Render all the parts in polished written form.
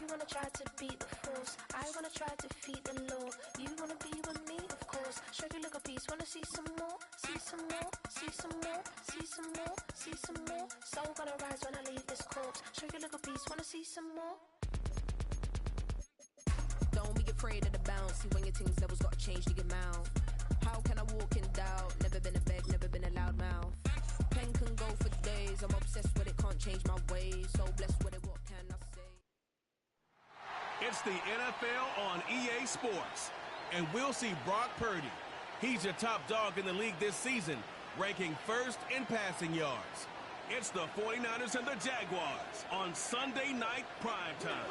wanna try to beat the force. I wanna try to defeat the law. You wanna be with me, of course. Show you look a piece, wanna see some more, see some more, see some more, see some more, see some more. Soul gonna rise when I leave this corpse. Show you look a piece, wanna see some more. Don't be afraid of the bounce. See when your things levels gotta change to your mouth. How can I walk in doubt? Never been a beg, never been a loud mouth. Pen can go for days. I'm obsessed with it, can't change my ways. So blessed with it, what can I say? It's the NFL on EA Sports, and we'll see Brock Purdy. He's your top dog in the league this season, ranking first in passing yards. It's the 49ers and the Jaguars on Sunday night primetime.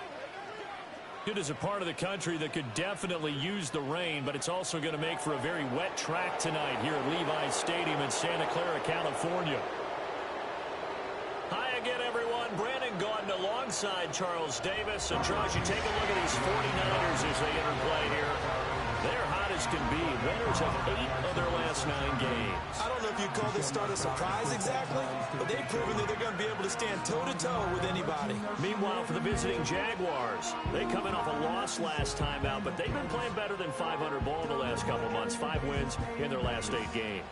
It is a part of the country that could definitely use the rain, but it's also going to make for a very wet track tonight here at Levi's Stadium in Santa Clara, California. Hi again, everyone. Brandon Gaudin alongside Charles Davis. And, Charles, you take a look at these 49ers as they interplay here. They're hot as can be. Winners of 8 of their last 9 games. I don't know if you'd call this start a surprise exactly, but they've proven that they're going to be able to stand toe-to-toe with anybody. Meanwhile, for the visiting Jaguars, they come in off a loss last time out, but they've been playing better than 500 ball the last couple months. 5 wins in their last 8 games.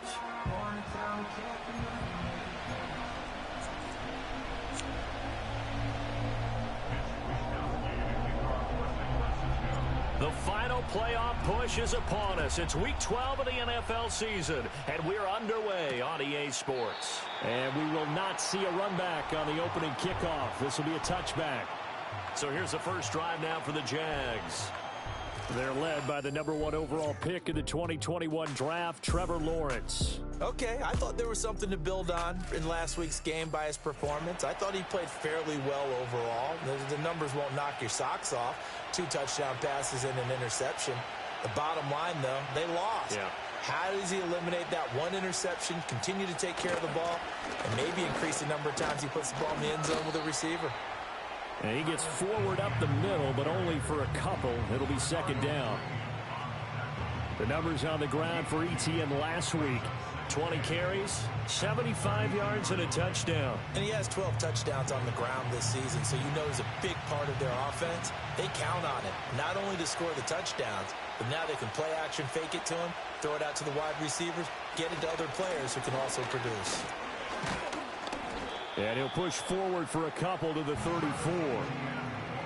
The final playoff push is upon us. It's Week 12 of the NFL season, and we're underway on EA Sports. And we will not see a run back on the opening kickoff. This will be a touchback. So here's the first drive now for the Jags. They're led by the #1 overall pick in the 2021 draft, Trevor Lawrence. Okay, I thought there was something to build on in last week's game by his performance. I thought he played fairly well overall. The numbers won't knock your socks off. 2 touchdown passes and an interception. The bottom line, though, they lost. Yeah. How does he eliminate that 1 interception, continue to take care of the ball, and maybe increase the number of times he puts the ball in the end zone with a receiver? And he gets forward up the middle, but only for a couple. It'll be second down. The numbers on the ground for ETN last week. 20 carries, 75 yards, and a touchdown. And he has 12 touchdowns on the ground this season, so you know he's a big part of their offense. They count on it, not only to score the touchdowns, but now they can play action, fake it to him, throw it out to the wide receivers, get it to other players who can also produce. And he'll push forward for a couple to the 34.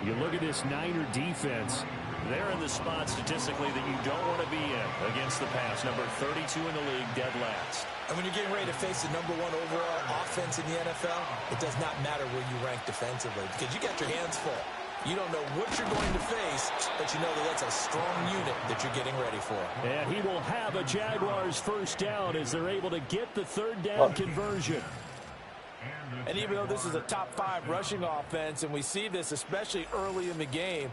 You look at this Niner defense. They're in the spot statistically that you don't want to be in against the pass. Number 32 in the league, dead last. And when you're getting ready to face the #1 overall offense in the NFL, it does not matter where you rank defensively because you got your hands full. You don't know what you're going to face, but you know that that's a strong unit that you're getting ready for. And he will have a Jaguars first down as they're able to get the third down conversion. And even though this is a top 5 rushing offense, and we see this especially early in the game,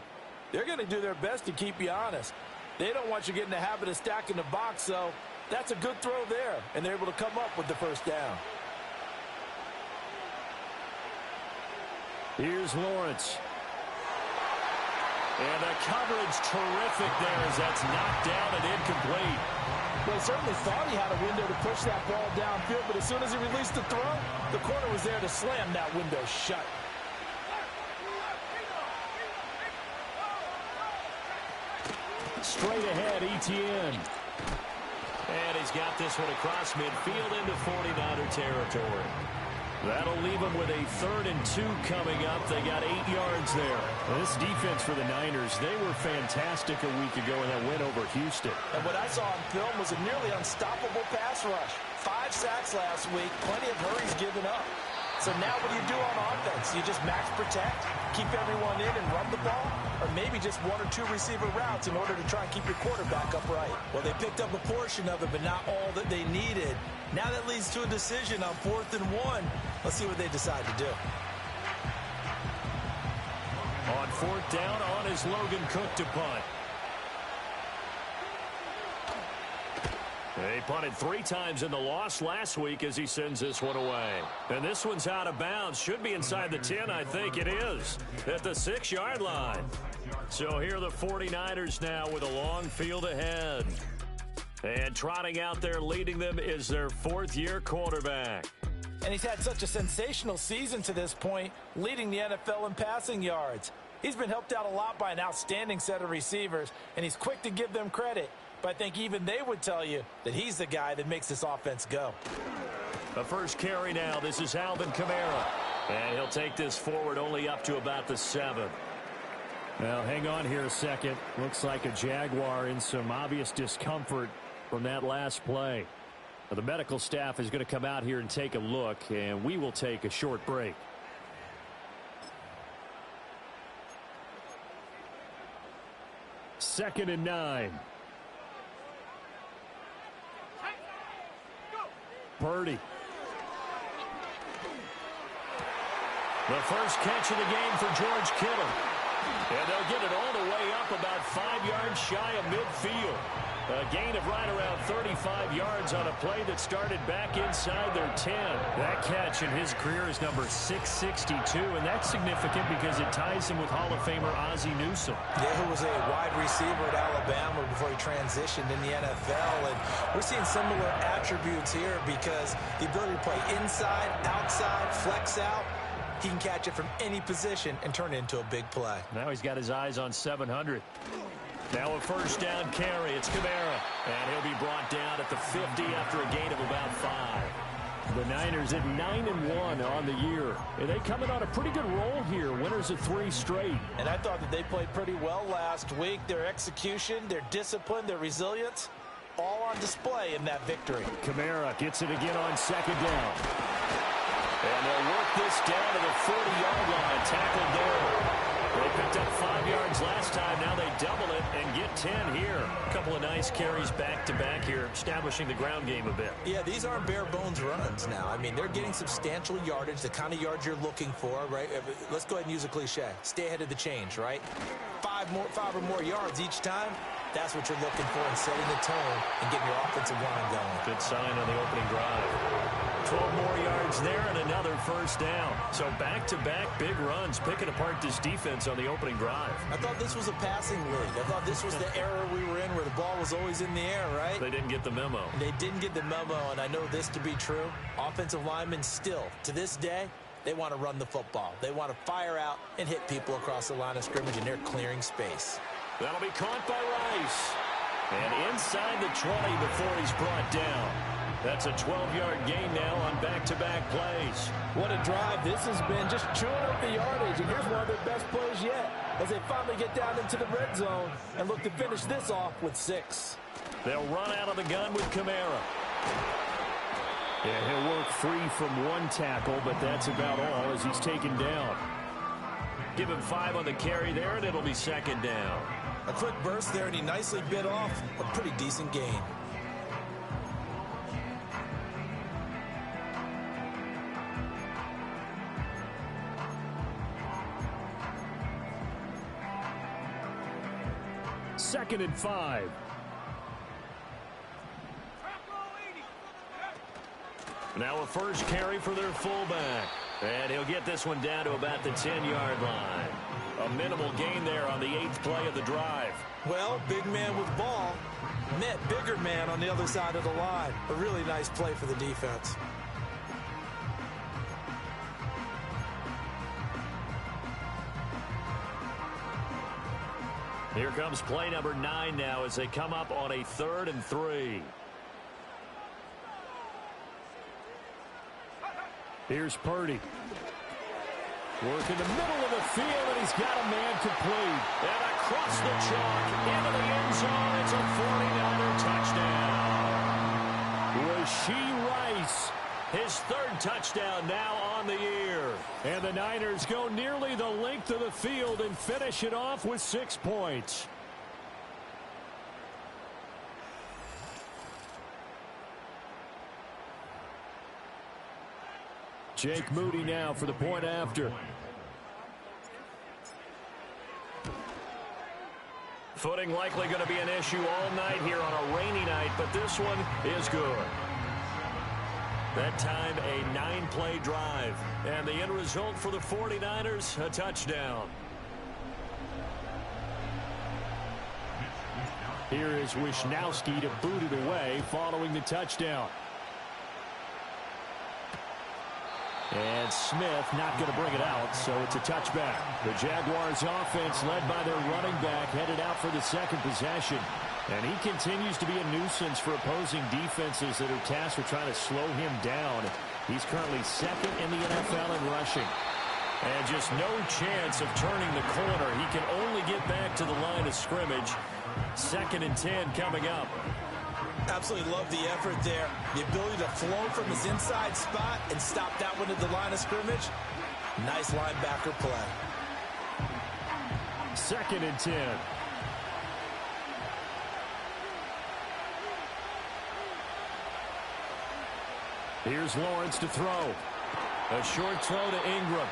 they're going to do their best to keep you honest. They don't want you getting the habit of stacking the box, so that's a good throw there, and they're able to come up with the first down. Here's Lawrence. And the coverage terrific there as that's knocked down and incomplete. Well, he certainly thought he had a window to push that ball downfield, but as soon as he released the throw, the corner was there to slam that window shut. Straight ahead, ETN. And he's got this one across midfield into 49er territory. That'll leave them with a 3rd and 2 coming up. They got 8 yards there. Well, this defense for the Niners, they were fantastic a week ago in that win over Houston. And what I saw on film was a nearly unstoppable pass rush. 5 sacks last week, plenty of hurries given up. So now what do you do on offense? You just max protect, keep everyone in and run the ball, or maybe just 1 or 2 receiver routes in order to try and keep your quarterback upright? Well, they picked up a portion of it, but not all that they needed. Now that leads to a decision on 4th and 1. Let's see what they decide to do. On 4th down, on is Logan Cook to punt. They punted 3 times in the loss last week as he sends this one away. And this one's out of bounds. Should be inside the 10, I think it is, at the 6-yard line. So here are the 49ers now with a long field ahead. And trotting out there leading them is their 4th-year quarterback. And he's had such a sensational season to this point, leading the NFL in passing yards. He's been helped out a lot by an outstanding set of receivers, and he's quick to give them credit. But I think even they would tell you that he's the guy that makes this offense go. The first carry now. This is Alvin Kamara. And he'll take this forward only up to about the 7. Now, hang on here a second. Looks like a Jaguar in some obvious discomfort from that last play. Now, the medical staff is going to come out here and take a look, and we will take a short break. Second and 9. Purdy. The first catch of the game for George Kittle. And they'll get it all the way up about 5 yards shy of midfield. A gain of right around 35 yards on a play that started back inside their 10. That catch in his career is number 662, and that's significant because it ties him with Hall of Famer Ozzie Newsome. Yeah, who was a wide receiver at Alabama before he transitioned in the NFL. And we're seeing similar attributes here because the ability to play inside, outside, flex out, he can catch it from any position and turn it into a big play. Now he's got his eyes on 700. Now a first down carry. It's Kamara. And he'll be brought down at the 50 after a gain of about 5. The Niners at 9-1 on the year. And they come in on a pretty good roll here. Winners of 3 straight. And I thought that they played pretty well last week. Their execution, their discipline, their resilience, all on display in that victory. Kamara gets it again on second down. And they'll work this down to the 40-yard line. Tackled there. They picked up 5 yards last time. Now they double it and get 10 here. A couple of nice carries back-to-back here, establishing the ground game a bit. Yeah, these aren't bare-bones runs now. I mean, they're getting substantial yardage, the kind of yards you're looking for, right? Let's go ahead and use a cliche. Stay ahead of the change, right? 5 or more yards each time. That's what you're looking for in setting the tone and getting your offensive line going. Good sign on the opening drive. 12 more yards there and another first down. So back-to-back big runs, picking apart this defense on the opening drive. I thought this was a passing league. I thought this was the era we were in where the ball was always in the air, right? They didn't get the memo. They didn't get the memo, and I know this to be true. Offensive linemen still, to this day, they want to run the football. They want to fire out and hit people across the line of scrimmage, and they're clearing space. That'll be caught by Rice. And inside the 20 before he's brought down. That's a 12-yard gain now on back-to-back plays. What a drive this has been, just chewing up the yardage. And here's one of their best plays yet as they finally get down into the red zone and look to finish this off with 6. They'll run out of the gun with Kamara. Yeah, he'll work free from one tackle, but that's about all as he's taken down. Give him 5 on the carry there, and it'll be second down. A quick burst there, and he nicely bit off a pretty decent gain. Second and 5. Now a first carry for their fullback. And he'll get this one down to about the 10-yard line. A minimal gain there on the 8th play of the drive. Well, big man with ball met bigger man on the other side of the line. A really nice play for the defense. Here comes play number 9 now as they come up on a 3rd and 3. Here's Purdy. Work in the middle of the field, and he's got a man complete. And across the chalk, into the end zone, it's a 49er touchdown. Rashee Rice, his 3rd touchdown now on the year. And the Niners go nearly the length of the field and finish it off with 6 points. Jake Moody now for the point after. Footing likely going to be an issue all night here on a rainy night, but this one is good. That time a 9-play drive. And the end result for the 49ers, a touchdown. Here is Wisnowski to boot it away following the touchdown. And Smith not going to bring it out, so it's a touchback. The Jaguars offense led by their running back headed out for the second possession. And he continues to be a nuisance for opposing defenses that are tasked with trying to slow him down. He's currently second in the NFL in rushing. And just no chance of turning the corner. He can only get back to the line of scrimmage. 2nd and 10 coming up. Absolutely love the effort there. The ability to flow from his inside spot and stop that one at the line of scrimmage. Nice linebacker play. 2nd and 10. Here's Lawrence to throw. A short throw to Ingram.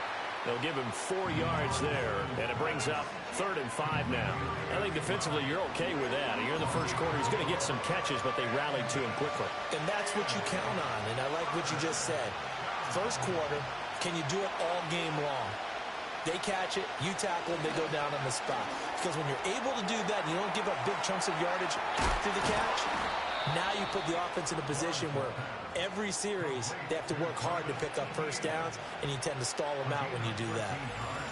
They'll give him 4 yards there, and it brings up 3rd and 5 now. I think defensively you're okay with that. You're in the first quarter. He's going to get some catches, but they rallied to him quickly. And that's what you count on, and I like what you just said. First quarter, can you do it all game long? They catch it, you tackle them, they go down on the spot. Because when you're able to do that and you don't give up big chunks of yardage after the catch, now you put the offense in a position where every series they have to work hard to pick up first downs, and you tend to stall them out when you do that.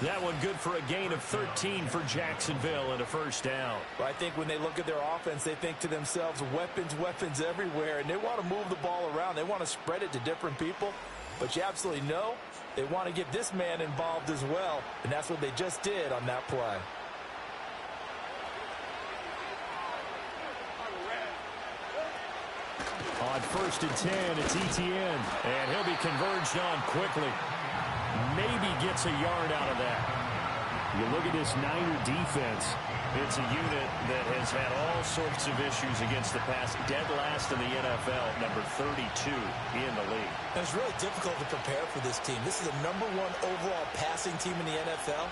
That one good for a gain of 13 for Jacksonville and a first down. Well, I think when they look at their offense, they think to themselves, weapons everywhere, and they want to move the ball around. They want to spread it to different people, but you absolutely know they want to get this man involved as well, and that's what they just did on that play. On 1st and 10, it's Etienne, and he'll be converged on quickly. Maybe gets a yard out of that. You look at this Niner defense. It's a unit that has had all sorts of issues against the pass. Dead last in the NFL, number 32 in the league. And it's really difficult to prepare for this team. This is the #1 overall passing team in the NFL,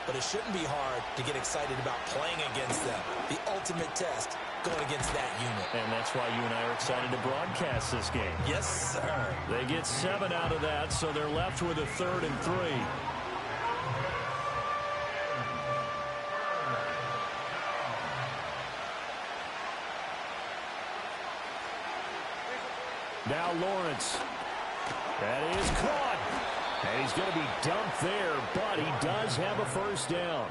but it shouldn't be hard to get excited about playing against them. The ultimate test, going against that unit. And that's why you and I are excited to broadcast this game. Yes, sir. They get 7 out of that, so they're left with a 3rd and 3. Now Lawrence. That is caught. And he's going to be dumped there, but he does have a first down.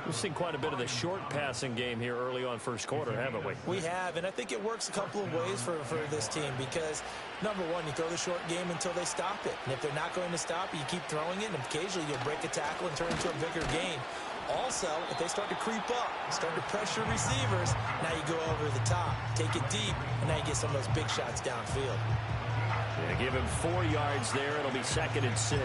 We've seen quite a bit of the short passing game here early on first quarter, haven't we? We have, and I think it works a couple of ways for this team because, number one, you throw the short game until they stop it. And if they're not going to stop it, you keep throwing it, and occasionally you'll break a tackle and turn it into a bigger gain. Also, if they start to creep up, start to pressure receivers, now you go over the top, take it deep, and now you get some of those big shots downfield. Yeah, give him 4 yards there. It'll be 2nd and 6.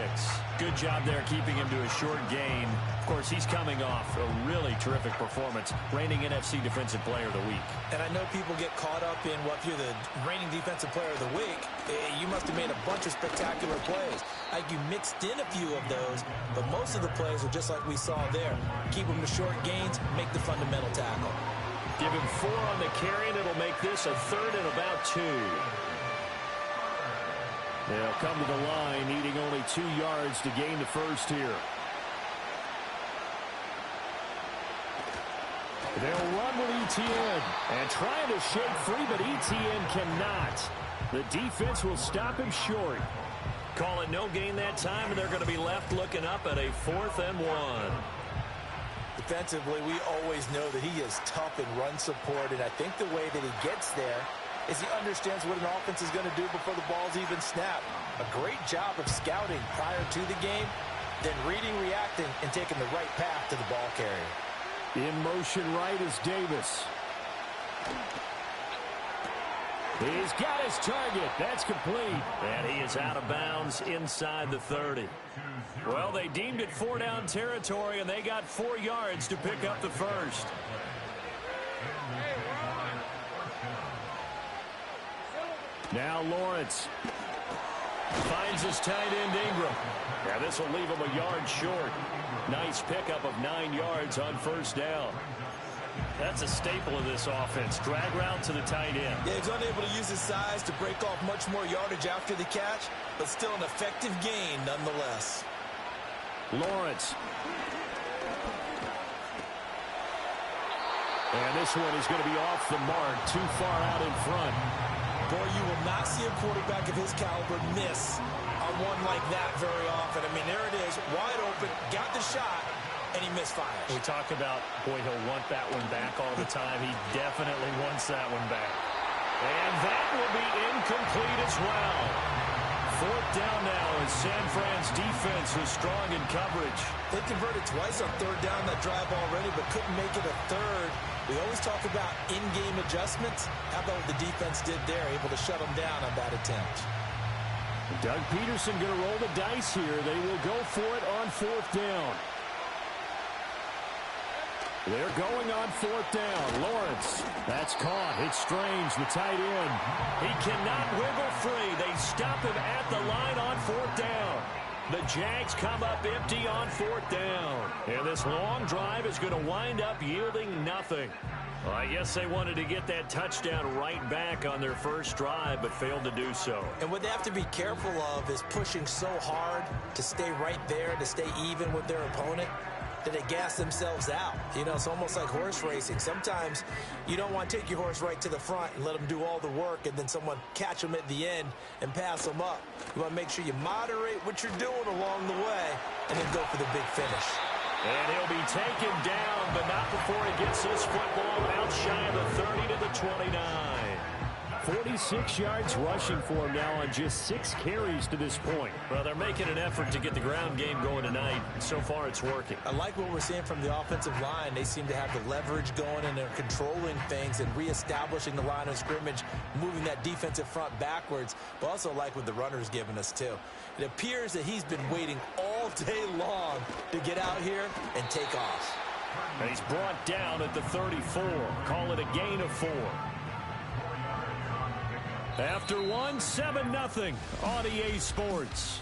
Good job there keeping him to a short gain. Of course, he's coming off a really terrific performance, reigning NFC Defensive Player of the Week. And I know people get caught up in what you're the reigning Defensive Player of the Week. You must have made a bunch of spectacular plays. Like you mixed in a few of those, but most of the plays are just like we saw there. Keep them to short gains, make the fundamental tackle. Give him 4 on the carry, and it'll make this a 3rd and about 2. They'll come to the line, needing only 2 yards to gain the first here. They'll run with Etienne and trying to shake free, but Etienne cannot. The defense will stop him short. Call it no gain that time, and they're going to be left looking up at a 4th and 1. Defensively, we always know that he is tough in run support, and I think the way that he gets there is he understands what an offense is going to do before the ball's even snapped. A great job of scouting prior to the game, then reading, reacting, and taking the right path to the ball carrier. In motion right is Davis. He's got his target. That's complete. And he is out of bounds inside the 30. Well, they deemed it 4-down territory, and they got 4 yards to pick up the first. Now Lawrence finds his tight end Ingram. Now this will leave him a yard short. Nice pickup of 9 yards on first down. That's a staple of this offense. Drag route to the tight end. Yeah, he's unable to use his size to break off much more yardage after the catch, but still an effective gain nonetheless. Lawrence. And this one is going to be off the mark, too far out in front. Boy, you will not see a quarterback of his caliber miss on one like that very often. I mean, there it is, wide open, got the shot, and he misfires. We talk about, boy, he'll want that one back all the time. He definitely wants that one back. And that will be incomplete as well. Fourth down now as San Fran's defense was strong in coverage. They converted twice on third down that drive already, but couldn't make it a third. We always talk about in-game adjustments. How about what the defense did there, able to shut them down on that attempt? Doug Peterson going to roll the dice here. They will go for it on fourth down. They're going on fourth down. Lawrence, that's caught. It's Strange, the tight end. He cannot wiggle free. They stop him at the line on fourth down. The Jags come up empty on fourth down. And this long drive is going to wind up yielding nothing. Well, I guess they wanted to get that touchdown right back on their first drive, but failed to do so. And what they have to be careful of is pushing so hard to stay right there, to stay even with their opponent, that they gas themselves out. You know, it's almost like horse racing. Sometimes you don't want to take your horse right to the front and let them do all the work and then someone catch them at the end and pass them up. You want to make sure you moderate what you're doing along the way and then go for the big finish. And he'll be taken down, but not before he gets this football out shy of the 30 to the 29. 46 yards rushing for him now on just 6 carries to this point. Well, they're making an effort to get the ground game going tonight, and so far it's working. I like what we're seeing from the offensive line. They seem to have the leverage going, and they're controlling things and reestablishing the line of scrimmage, moving that defensive front backwards, but also like what the runner's giving us too. It appears that he's been waiting all day long to get out here and take off. And he's brought down at the 34. Call it a gain of 4. After 1, 7-0 on EA Sports.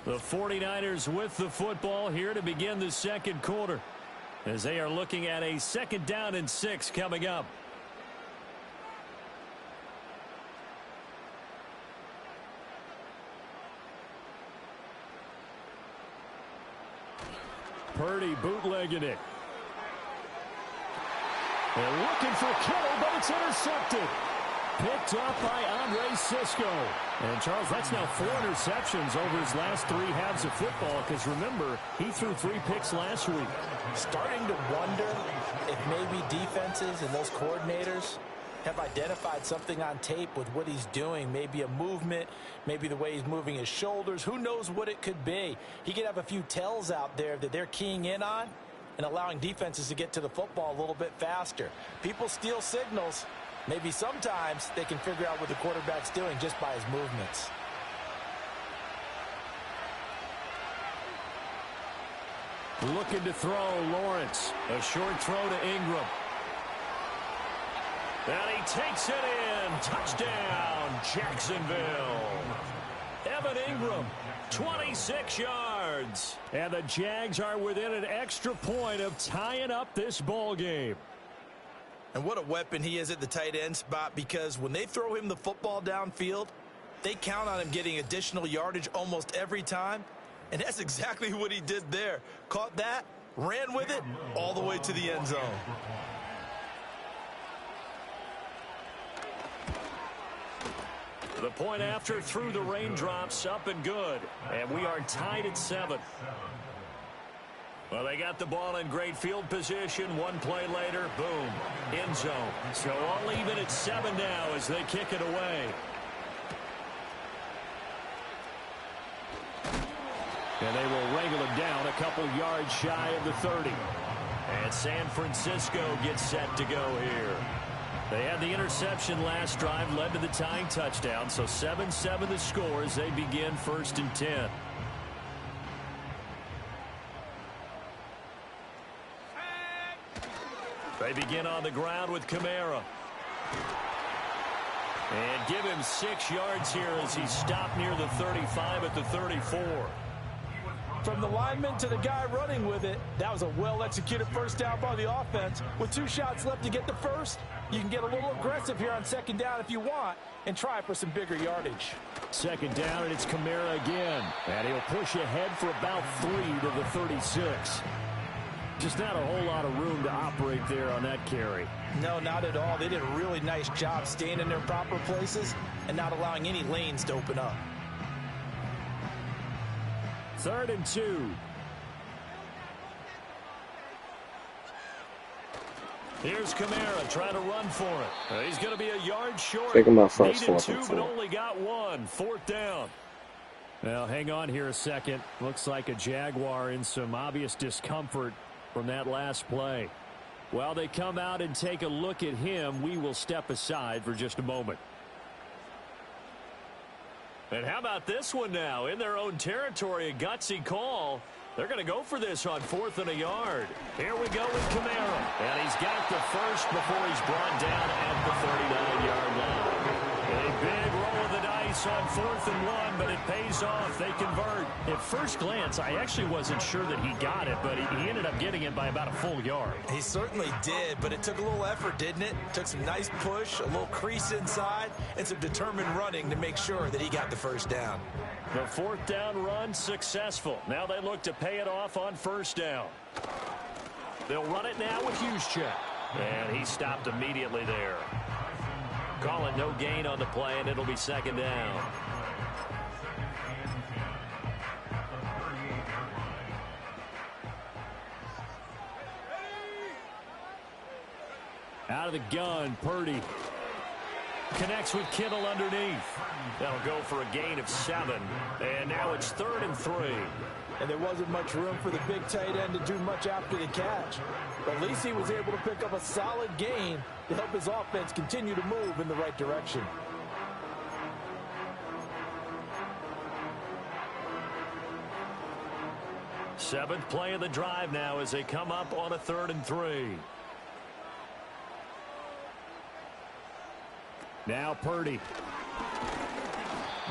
The 49ers with the football here to begin the second quarter, as they are looking at a 2nd down and 6 coming up. Purdy bootlegging it. They're looking for Kittle, but it's intercepted. Picked up by Andre Cisco. And, Charles, that's now 4 interceptions over his last 3 halves of football, because, remember, he threw 3 picks last week. Starting to wonder if maybe defenses and those coordinators have identified something on tape with what he's doing. Maybe a movement, maybe the way he's moving his shoulders. Who knows what it could be? He could have a few tells out there that they're keying in on and allowing defenses to get to the football a little bit faster. People steal signals. Maybe sometimes they can figure out what the quarterback's doing just by his movements. Looking to throw, Lawrence. A short throw to Ingram. And he takes it in. Touchdown, Jacksonville. Evan Ingram, 26 yards. And the Jags are within an extra point of tying up this ball game. And what a weapon he is at the tight end spot, because when they throw him the football downfield, they count on him getting additional yardage almost every time. And that's exactly what he did there. Caught that, ran with it, all the way to the end zone. The point after through the raindrops, up and good. And we are tied at 7. Well, they got the ball in great field position. 1 play later, boom, end zone. So all even at 7 now as they kick it away. And they will wrangle him down a couple yards shy of the 30. And San Francisco gets set to go here. They had the interception last drive, led to the tying touchdown. So 7-7 the score as they begin 1st and 10. They begin on the ground with Kamara. And give him 6 yards here as he stopped near the 35 at the 34. From the lineman to the guy running with it, that was a well-executed first down by the offense. With 2 shots left to get the first, you can get a little aggressive here on second down if you want and try for some bigger yardage. Second down, and it's Kamara again. And he'll push ahead for about 3 to the 36. Just not a whole lot of room to operate there on that carry. No, not at all. They did a really nice job staying in their proper places and not allowing any lanes to open up. 3rd and 2. Here's Kamara trying to run for it. He's going to be a yard short. Taking my first Needed 4th and 2, 4. but only got 1. 4th down. Well, hang on here a second. Looks like a Jaguar in some obvious discomfort from that last play. While they come out and take a look at him, we will step aside for just a moment. And how about this one now? In their own territory, a gutsy call. They're going to go for this on 4th and a yard. Here we go with Kamara. And he's got the first before he's brought down at the 39-yard line. A big roll of the dice on 4th and 1, but it pays off. They convert. At first glance, I actually wasn't sure that he got it, but he ended up getting it by about a full yard. He certainly did, but it took a little effort, didn't it? Took some nice push, a little crease inside, and some determined running to make sure that he got the first down. The 4th down run successful. Now they look to pay it off on 1st down. They'll run it now with Juszczyk. And he stopped immediately there. Calling no gain on the play, and it'll be 2nd down. Out of the gun, Purdy. Connects with Kittle underneath. That'll go for a gain of 7. And now it's 3rd and 3. And there wasn't much room for the big tight end to do much after the catch. But at least he was able to pick up a solid gain to help his offense continue to move in the right direction. Seventh play of the drive now as they come up on a 3rd and 3. Now Purdy.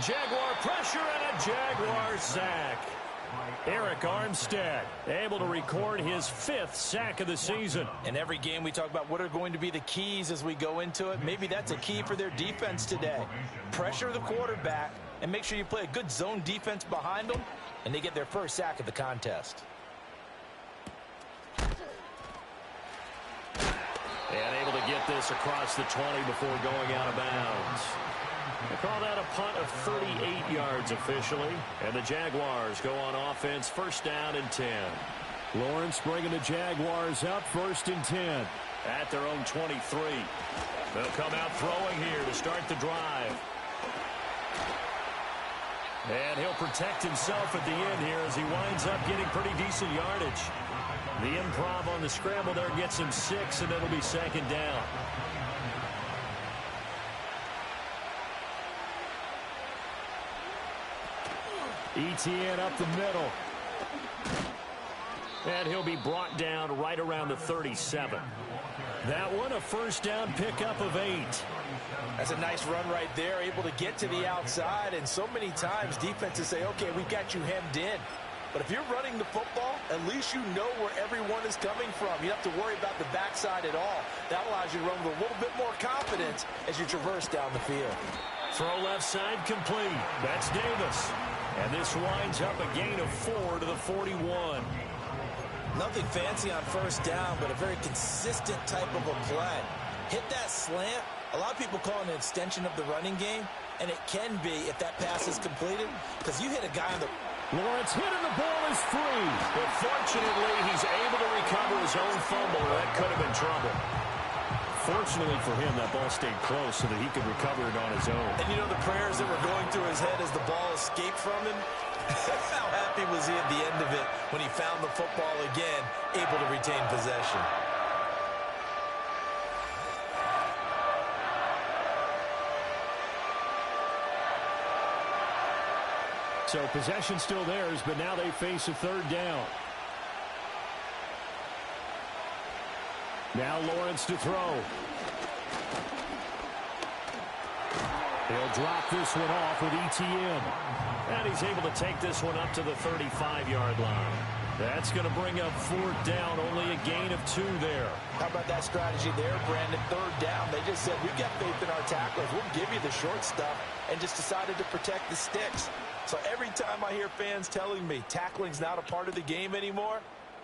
Jaguar pressure and a Jaguar sack. Eric Armstead able to record his 5th sack of the season. In every game we talk about what are going to be the keys as we go into it. Maybe that's a key for their defense today. Pressure the quarterback and make sure you play a good zone defense behind them, and they get their first sack of the contest. And able to get this across the 20 before going out of bounds. They call that a punt of 38 yards officially. And the Jaguars go on offense, 1st down and 10. Lawrence bringing the Jaguars up, 1st and 10. At their own 23. They'll come out throwing here to start the drive. And he'll protect himself at the end here as he winds up getting pretty decent yardage. The improv on the scramble there gets him 6, and it'll be 2nd down. ETN up the middle. And he'll be brought down right around the 37. That one a 1st down pickup of 8. That's a nice run right there, able to get to the outside, and so many times defenses say, okay, we've got you hemmed in. But if you're running the football, at least you know where everyone is coming from. You don't have to worry about the backside at all. That allows you to run with a little bit more confidence as you traverse down the field. Throw left side complete. That's Davis. And this winds up a gain of 4 to the 41. Nothing fancy on 1st down, but a very consistent type of a play. Hit that slant. A lot of people call it an extension of the running game, and it can be if that pass is completed, because you hit a guy on the... Lawrence hit and the ball is free. But fortunately, he's able to recover his own fumble. That could have been trouble. Fortunately for him, that ball stayed close so that he could recover it on his own. And you know the prayers that were going through his head as the ball escaped from him? How happy was he at the end of it when he found the football again, able to retain possession? So possession still theirs, but now they face a 3rd down. Now Lawrence to throw. He'll drop this one off with ETN. And he's able to take this one up to the 35-yard line. That's going to bring up 4th down, only a gain of 2 there. How about that strategy there, Brandon? 3rd down. They just said, we've got faith in our tacklers. We'll give you the short stuff, and just decided to protect the sticks. So every time I hear fans telling me tackling's not a part of the game anymore,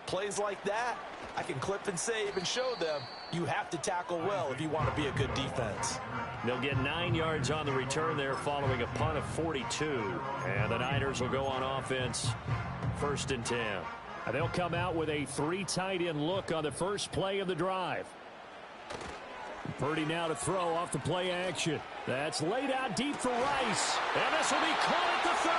plays like that, I can clip and save and show them you have to tackle well if you want to be a good defense. They'll get 9 yards on the return there following a punt of 42. And the Niners will go on offense, 1st and 10. And they'll come out with a 3 tight end look on the first play of the drive. Purdy now to throw off the play action. That's laid out deep for Rice. And this will be caught at the 30.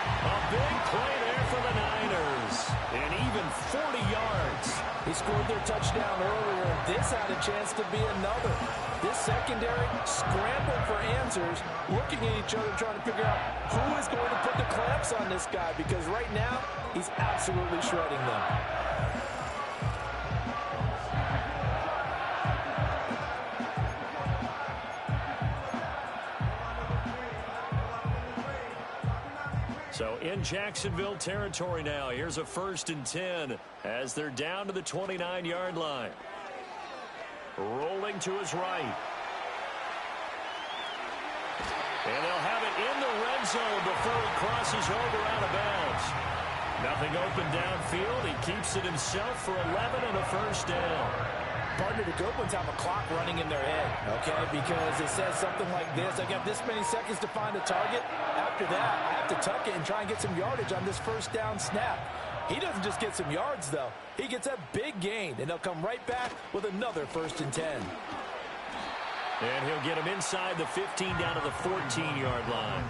A big play there for the Niners. And even 40 yards. He scored their touchdown earlier, and this had a chance to be another. This secondary scrambled for answers, looking at each other, trying to figure out who is going to put the clamps on this guy, because right now, he's absolutely shredding them. So in Jacksonville territory now. Here's a 1st and 10 as they're down to the 29-yard line. Rolling to his right. And they'll have it in the red zone before he crosses over out of bounds. Nothing open downfield. He keeps it himself for 11 and a 1st down. Partner, the good ones have a clock running in their head, okay? Because it says something like this. I got this many seconds to find a target. After that, I have to tuck it and try and get some yardage on this 1st down snap. He doesn't just get some yards, though. He gets a big gain, and they'll come right back with another 1st and 10. And he'll get him inside the 15 down to the 14-yard line.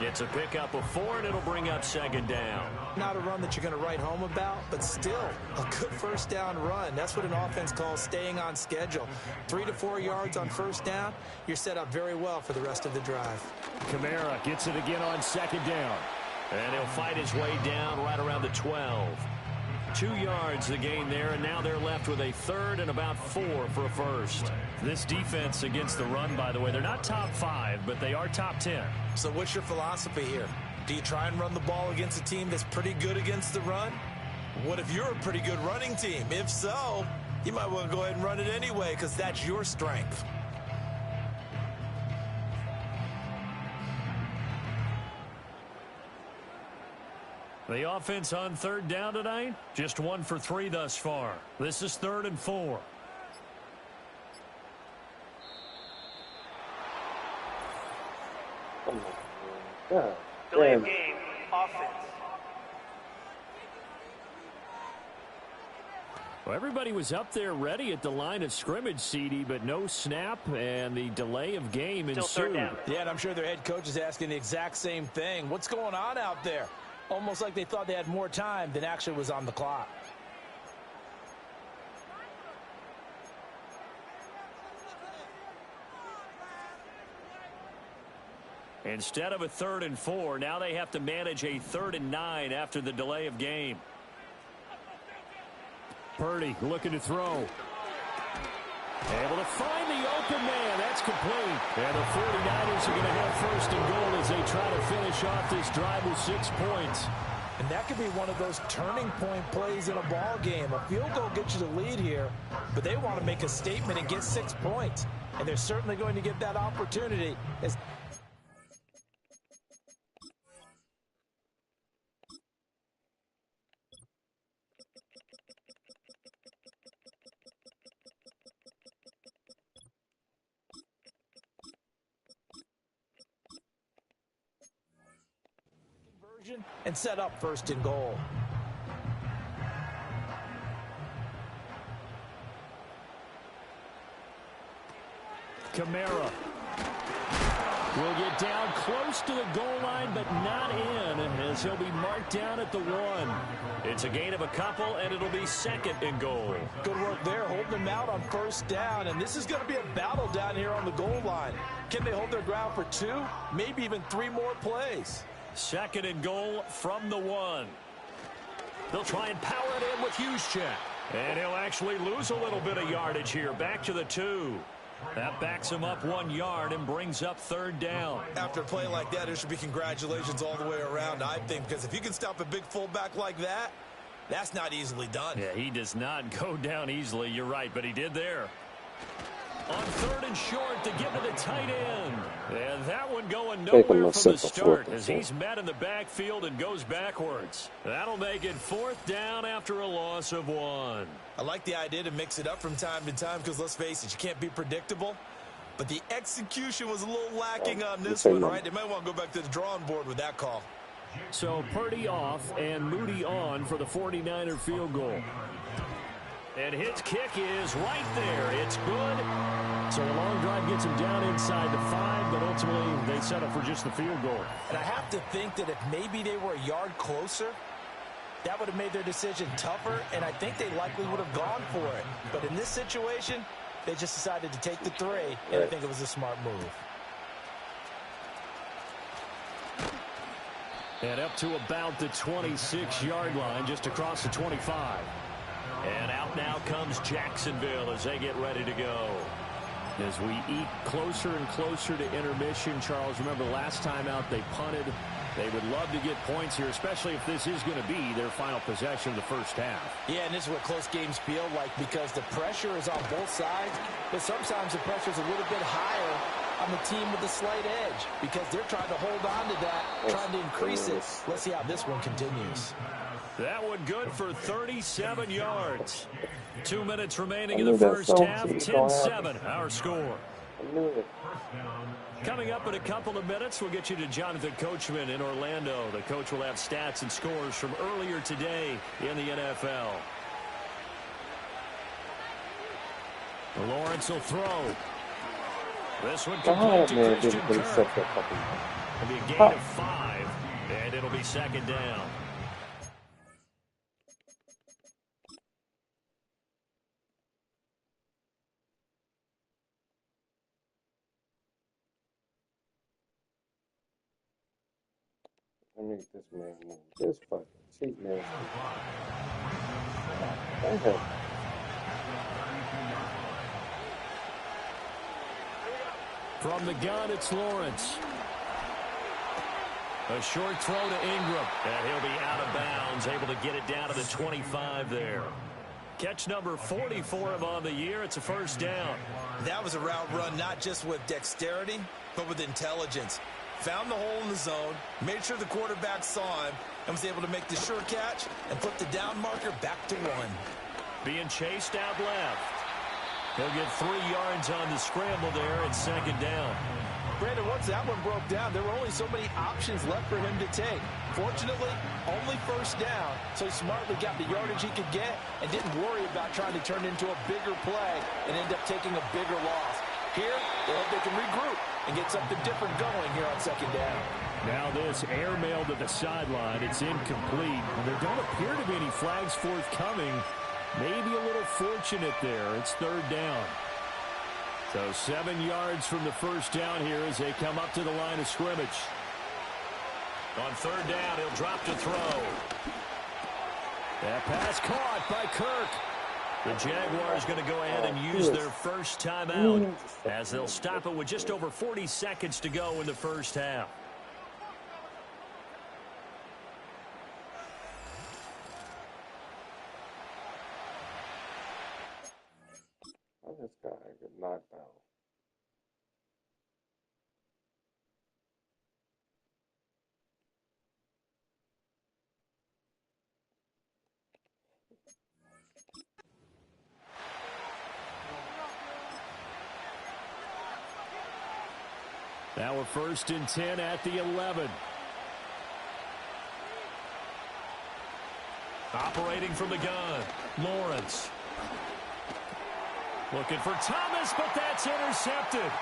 Gets a pickup of 4, and it'll bring up 2nd down. Not a run that you're going to write home about, but still a good 1st down run. That's what an offense calls staying on schedule. 3 to 4 yards on 1st down, you're set up very well for the rest of the drive. Kamara gets it again on 2nd down. And he'll fight his way down right around the 12. 2 yards the gain there, and now they're left with a 3rd and about 4 for a 1st. This defense against the run, by the way, they're not top 5, but they are top 10. So what's your philosophy here? Do you try and run the ball against a team that's pretty good against the run? What if you're a pretty good running team? If so, you might want to go ahead and run it anyway, because that's your strength. The offense on 3rd down tonight, just 1 for 3 thus far. This is 3rd and 4. Delay of game, offense. Well, everybody was up there ready at the line of scrimmage, CD, but no snap, and the delay of game ensued. Yeah, and I'm sure their head coach is asking the exact same thing. What's going on out there? Almost like they thought they had more time than actually was on the clock. Instead of a 3rd and 4, now they have to manage a 3rd and 9 after the delay of game. Purdy looking to throw. Able to find the open man. That's complete. And the 49ers are going to have 1st and goal as they try to finish off this drive with 6 points. And that could be one of those turning point plays in a ball game. A field goal gets you the lead here, but they want to make a statement and get 6 points. And they're certainly going to get that opportunity. And set up 1st and goal. Kamara will get down close to the goal line, but not in, as he'll be marked down at the 1. It's a gain of a couple, and it'll be 2nd and goal. Good work there, holding them out on 1st down, and this is going to be a battle down here on the goal line. Can they hold their ground for 2, maybe even 3 more plays? 2nd and goal from the 1. They'll try and power it in with Juszczyk. And he'll actually lose a little bit of yardage here. Back to the 2. That backs him up 1 yard and brings up third down. After a play like that, there should be congratulations all the way around, I think, because if you can stop a big fullback like that, that's not easily done. Yeah, he does not go down easily. You're right, but he did there. On third and short to give to the tight end. And that one going nowhere from the start as he's met in the backfield and goes backwards. That'll make it fourth down after a loss of 1. I like the idea to mix it up from time to time because, let's face it, you can't be predictable. But the execution was a little lacking on this one, right? They might want to go back to the drawing board with that call. So Purdy off and Moody on for the 49er field goal. And his kick is right there. It's good. So a long drive gets him down inside the 5, but ultimately they settle for just the field goal. And I have to think that if maybe they were a yard closer, that would have made their decision tougher, and I think they likely would have gone for it. But in this situation, they just decided to take the 3, and I think it was a smart move. And up to about the 26-yard line, just across the 25. And out now comes Jacksonville as they get ready to go. As we eat closer and closer to intermission, Charles, remember last time out they punted. They would love to get points here, especially if this is going to be their final possession of the first half. Yeah, and this is what close games feel like because the pressure is on both sides, but sometimes the pressure is a little bit higher on the team with the slight edge because they're trying to hold on to that, trying to increase it. Let's see how this one continues. That one good for 37 yards. 2 minutes remaining in the first half. 10-7, our score. Coming up in a couple of minutes, we'll get you to Jonathan Coachman in Orlando. The coach will have stats and scores from earlier today in the NFL. Lawrence will throw. This one complete to Christian Kirk. It'll be a gain of 5, and it'll be second down. Let me get this man move. This fucking cheap man. From the gun, it's Lawrence. A short throw to Ingram. And he'll be out of bounds, able to get it down to the 25 there. Catch number 40 for him on the year. It's a first down. That was a route run not just with dexterity, but with intelligence. Found the hole in the zone, made sure the quarterback saw him, and was able to make the sure catch and put the down marker back to 1. Being chased out left. He'll get 3 yards on the scramble there at second down. Brandon, once that one broke down, there were only so many options left for him to take. Fortunately, only first down, so he smartly got the yardage he could get and didn't worry about trying to turn it into a bigger play and end up taking a bigger loss. Here, they hope they can regroup and get something different going here on second down. Now this airmail to the sideline. It's incomplete. And there don't appear to be any flags forthcoming. Maybe a little fortunate there. It's third down. So 7 yards from the first down here as they come up to the line of scrimmage. On third down, he'll drop to throw. That pass caught by Kirk. The Jaguars going to go ahead and use their first timeout as they'll stop it with just over 40 seconds to go in the first half. This guy get knocked out. Now we're first and 10 at the 11. Operating from the gun, Lawrence. Looking for Thomas, but that's intercepted.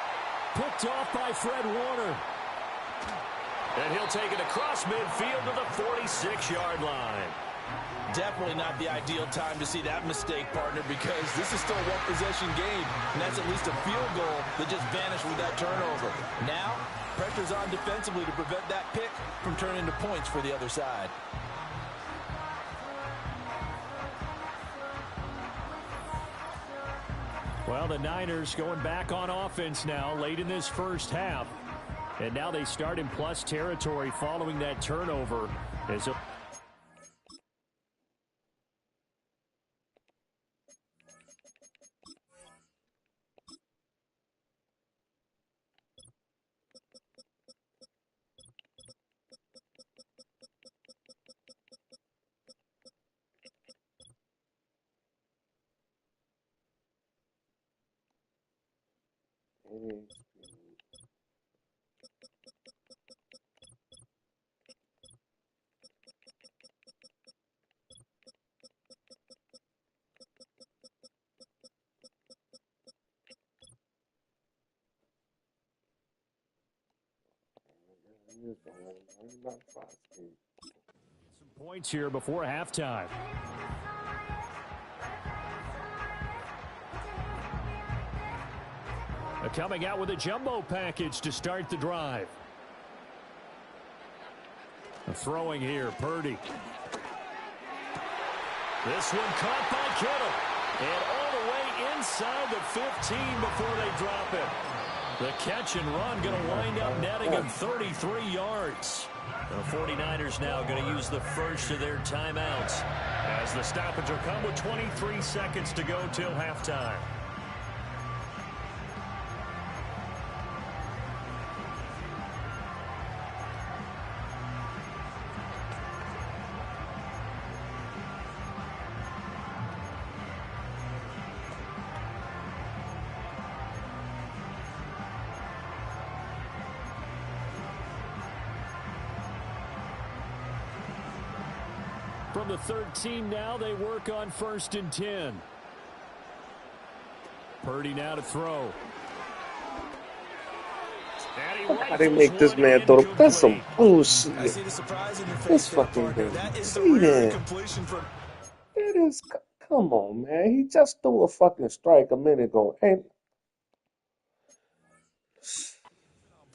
Picked off by Fred Warner. And he'll take it across midfield to the 46-yard line. Definitely not the ideal time to see that mistake, partner, because this is still a one-possession game, and that's at least a field goal that just vanished with that turnover. Now, pressure's on defensively to prevent that pick from turning into points for the other side. Well, the Niners going back on offense now late in this first half. And now they start in plus territory following that turnover. As a some points here before halftime. Coming out with a jumbo package to start the drive. Throwing here, Purdy. This one caught by Kittle. And all the way inside the 15 before they drop it. The catch and run going to wind up netting him 33 yards. The 49ers now going to use the first of their timeouts as the stoppage will come with 23 seconds to go till halftime. From the 13 now, they work on 1st and 10. Purdy now to throw. How they make this man throw the... That's some bullshit. I see the surprise in your face. This fucking game. That is the rare completion from... It is... Come on, man. He just threw a fucking strike a minute ago. And...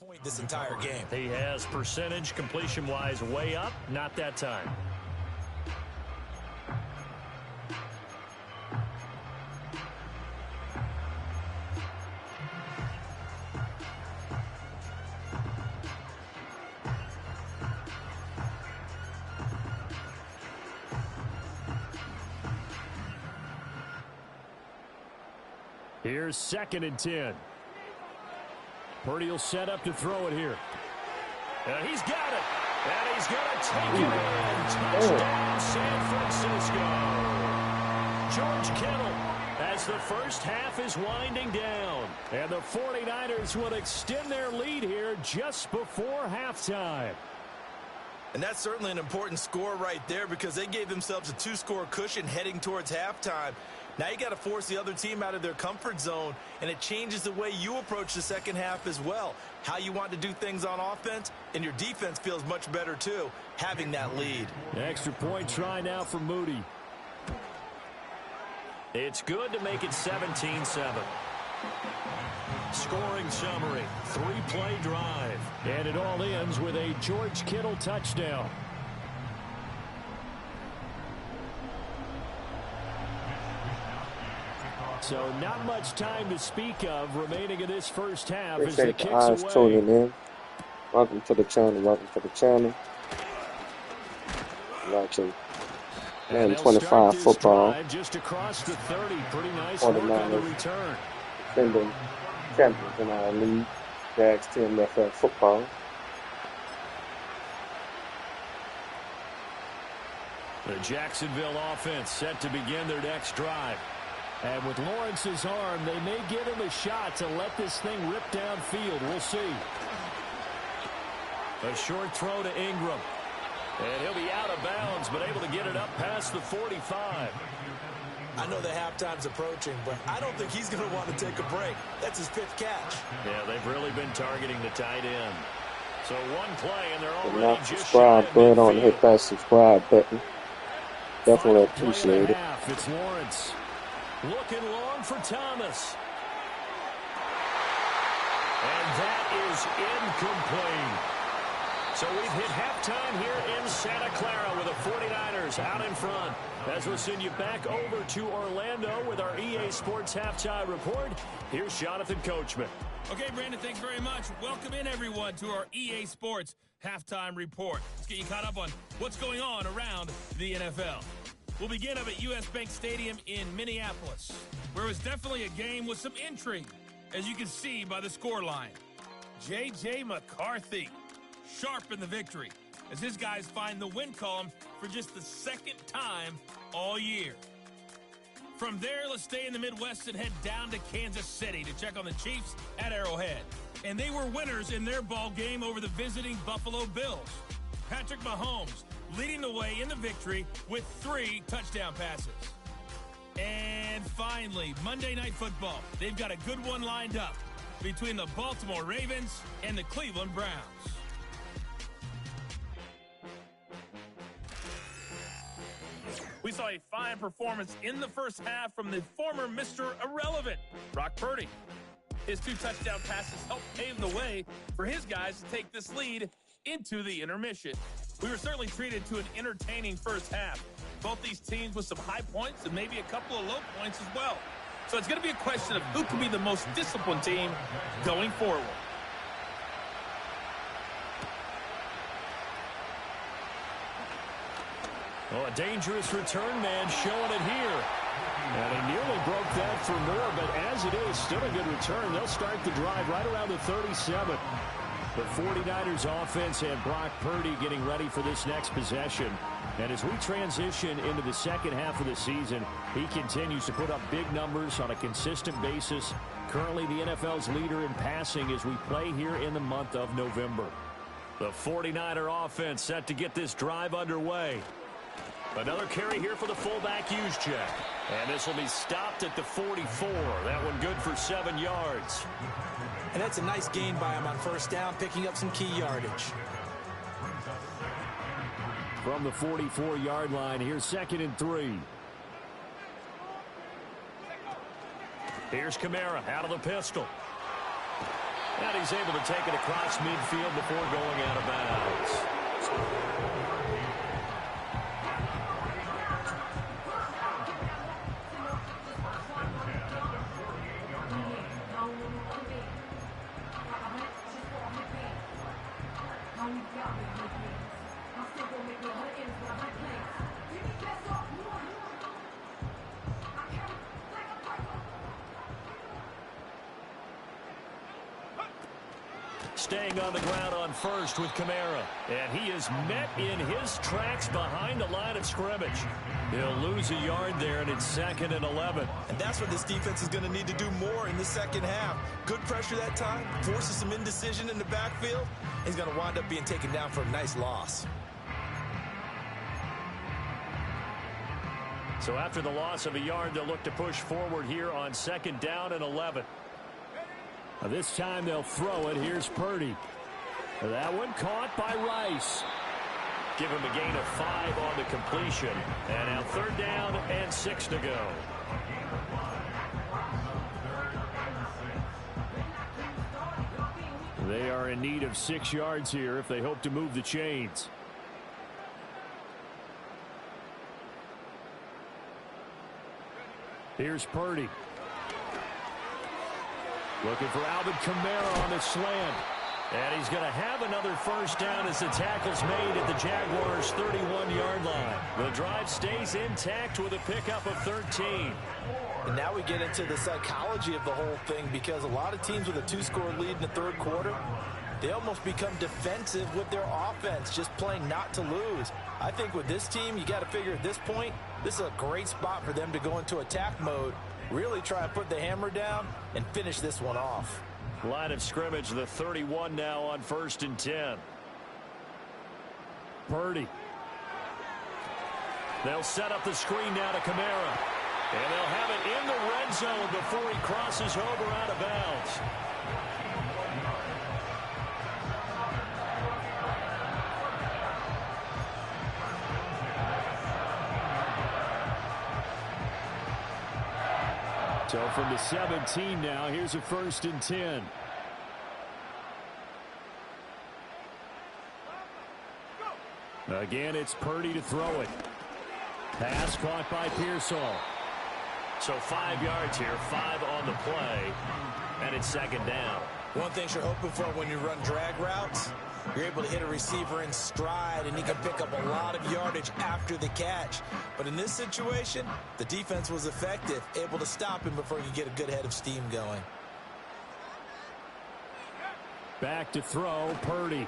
point this entire game. He has percentage completion-wise way up. Not that time. Here's 2nd and 10. Purdy will set up to throw it here. And he's got it. And he's going to take it in. Touchdown, San Francisco. George Kittle as the first half is winding down. And the 49ers will extend their lead here just before halftime. And that's certainly an important score right there because they gave themselves a 2-score cushion heading towards halftime. Now you got to force the other team out of their comfort zone, and it changes the way you approach the second half as well. How you want to do things on offense, and your defense feels much better too, having that lead. Extra point try now for Moody. It's good to make it 17-7. Scoring summary, 3-play drive. And it all ends with a George Kittle touchdown. So not much time to speak of remaining in this first half as the kicks away. Tuning in. Welcome to the channel. Welcome to the channel. Watching Madden 25 football. Just across the 30. Pretty nice work on the return. Defending champions in our league. Jags 10 NFL football. The Jacksonville offense set to begin their next drive. And with Lawrence's arm, they may give him a shot to let this thing rip downfield. We'll see. A short throw to Ingram. And he'll be out of bounds, but able to get it up past the 45. I know the halftime's approaching, but I don't think he's going to want to take a break. That's his 5th catch. Yeah, they've really been targeting the tight end. So one play, and they're already not just subscribe, go ahead on and hit that subscribe button. Definitely appreciate it. It's Lawrence. Looking long for Thomas. And that is incomplete. So we've hit halftime here in Santa Clara with the 49ers out in front. As we'll send you back over to Orlando with our EA Sports Halftime Report, here's Jonathan Coachman. Okay, Brandon, thanks very much. Welcome in, everyone, to our EA Sports Halftime Report. Let's get you caught up on what's going on around the NFL. We'll begin up at U.S. Bank Stadium in Minneapolis, where it was definitely a game with some intrigue, as you can see by the scoreline. J.J. McCarthy, sharp in the victory, as his guys find the win column for just the second time all year. From there, let's stay in the Midwest and head down to Kansas City to check on the Chiefs at Arrowhead. And they were winners in their ball game over the visiting Buffalo Bills. Patrick Mahomes leading the way in the victory with 3 touchdown passes. And finally, Monday Night Football. They've got a good one lined up between the Baltimore Ravens and the Cleveland Browns. We saw a fine performance in the first half from the former Mr. Irrelevant, Brock Purdy. His 2 touchdown passes helped pave the way for his guys to take this lead into the intermission. We were certainly treated to an entertaining first half. Both these teams with some high points and maybe a couple of low points as well. So it's going to be a question of who can be the most disciplined team going forward. Oh, a dangerous return man showing it here. And he nearly broke that for more, but as it is, still a good return. They'll start the drive right around the 37. The 49ers offense and Brock Purdy getting ready for this next possession. And as we transition into the second half of the season, he continues to put up big numbers on a consistent basis. Currently the NFL's leader in passing as we play here in the month of November. The 49er offense set to get this drive underway. Another carry here for the fullback Juszczyk. And this will be stopped at the 44. That one good for 7 yards. And that's a nice gain by him on first down, picking up some key yardage. From the 44-yard line, here's 2nd and 3. Here's Kamara out of the pistol. And he's able to take it across midfield before going out of bounds. Staying on the ground on first with Kamara. And he is met in his tracks behind the line of scrimmage. He'll lose a yard there, and it's 2nd and 11. And that's what this defense is going to need to do more in the second half. Good pressure that time, forces some indecision in the backfield. He's going to wind up being taken down for a nice loss. So after the loss of a yard, they'll look to push forward here on 2nd down and 11. This time they'll throw it. Here's Purdy. That one caught by Rice. Give him a gain of 5 on the completion. And now 3rd down and 6 to go. They are in need of 6 yards here if they hope to move the chains. Here's Purdy. Looking for Alvin Kamara on the slant. And he's going to have another first down as the tackle's made at the Jaguars' 31-yard line. The drive stays intact with a pickup of 13. And now we get into the psychology of the whole thing, because a lot of teams with a 2-score lead in the 3rd quarter, they almost become defensive with their offense, just playing not to lose. I think with this team, you got to figure at this point, this is a great spot for them to go into attack mode, really try to put the hammer down and finish this one off. Line of scrimmage, the 31 now on 1st and 10. Purdy. They'll set up the screen now to Kamara. And they'll have it in the red zone before he crosses over out of bounds. So from the 17 now, here's a 1st and 10. Again, it's Purdy to throw it. Pass caught by Pearsall. So 5 yards here, 5 on the play, and it's second down. One thing you're hoping for when you run drag routes, you're able to hit a receiver in stride, and he can pick up a lot of yardage after the catch. But in this situation, the defense was effective, able to stop him before he could get a good head of steam going. Back to throw, Purdy.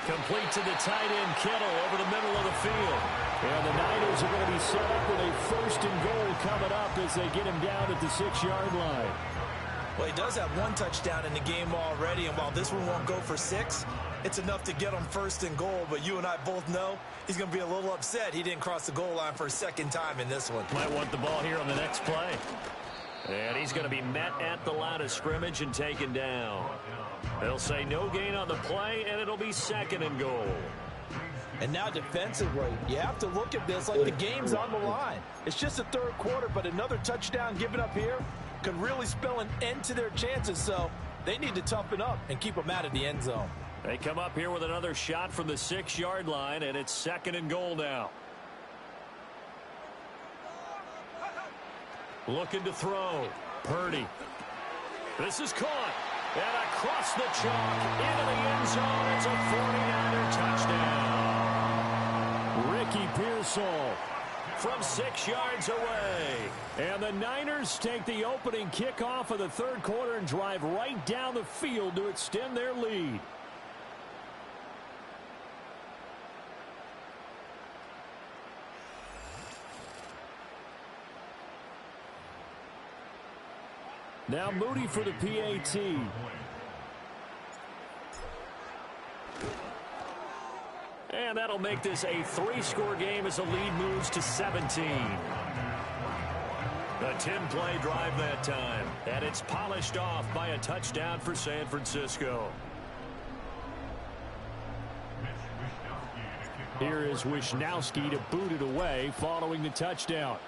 Complete to the tight end, Kittle, over the middle of the field. And the Niners are going to be set up with a 1st and goal coming up as they get him down at the 6-yard line. Well, he does have 1 touchdown in the game already, and while this one won't go for 6, it's enough to get him 1st and goal. But you and I both know he's going to be a little upset he didn't cross the goal line for a 2nd time in this one. Might want the ball here on the next play. And he's going to be met at the line of scrimmage and taken down. They'll say no gain on the play, and it'll be 2nd and goal. And now defensively, you have to look at this like the game's on the line. It's just the 3rd quarter, but another touchdown given up here could really spell an end to their chances, so they need to toughen up and keep them out of the end zone. They come up here with another shot from the 6-yard line, and it's 2nd and goal now. Looking to throw. Purdy. This is caught. And across the chalk into the end zone. It's a 49er touchdown. Ricky Pearsall from 6 yards away. And the Niners take the opening kickoff of the 3rd quarter and drive right down the field to extend their lead. Now Moody for the PAT. And that'll make this a 3-score game as the lead moves to 17. A 10-play drive that time. And it's polished off by a touchdown for San Francisco. Here is Wisnowski to boot it away following the touchdown.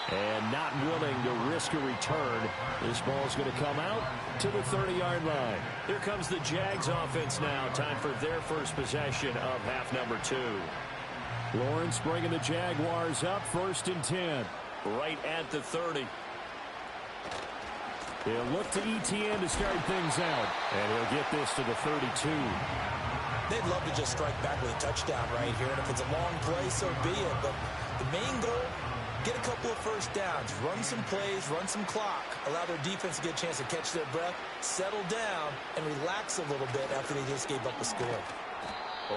And not willing to risk a return. This ball's going to come out to the 30-yard line. Here comes the Jags offense now. Time for their first possession of half number 2. Lawrence bringing the Jaguars up 1st and 10. Right at the 30. He'll look to ETN to start things out. And he'll get this to the 32. They'd love to just strike back with a touchdown right here. And if it's a long play, so be it. But the main goal, get a couple of 1st downs, run some plays, run some clock, allow their defense to get a chance to catch their breath, settle down, and relax a little bit after they just gave up a score.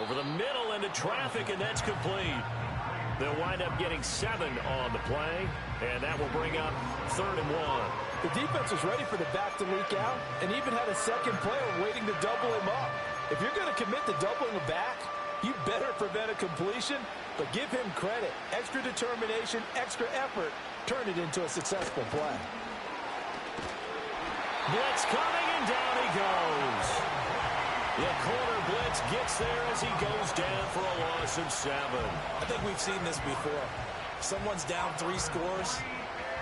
Over the middle into traffic, and that's complete. They'll wind up getting 7 on the play, and that will bring up 3rd and 1. The defense was ready for the back to leak out and even had a 2nd player waiting to double him up. If you're going to commit to doubling a back, you better prevent a completion, but give him credit. Extra determination, extra effort, turn it into a successful play. Blitz coming, and down he goes. The corner blitz gets there as he goes down for a loss of 7. I think we've seen this before. Someone's down 3 scores.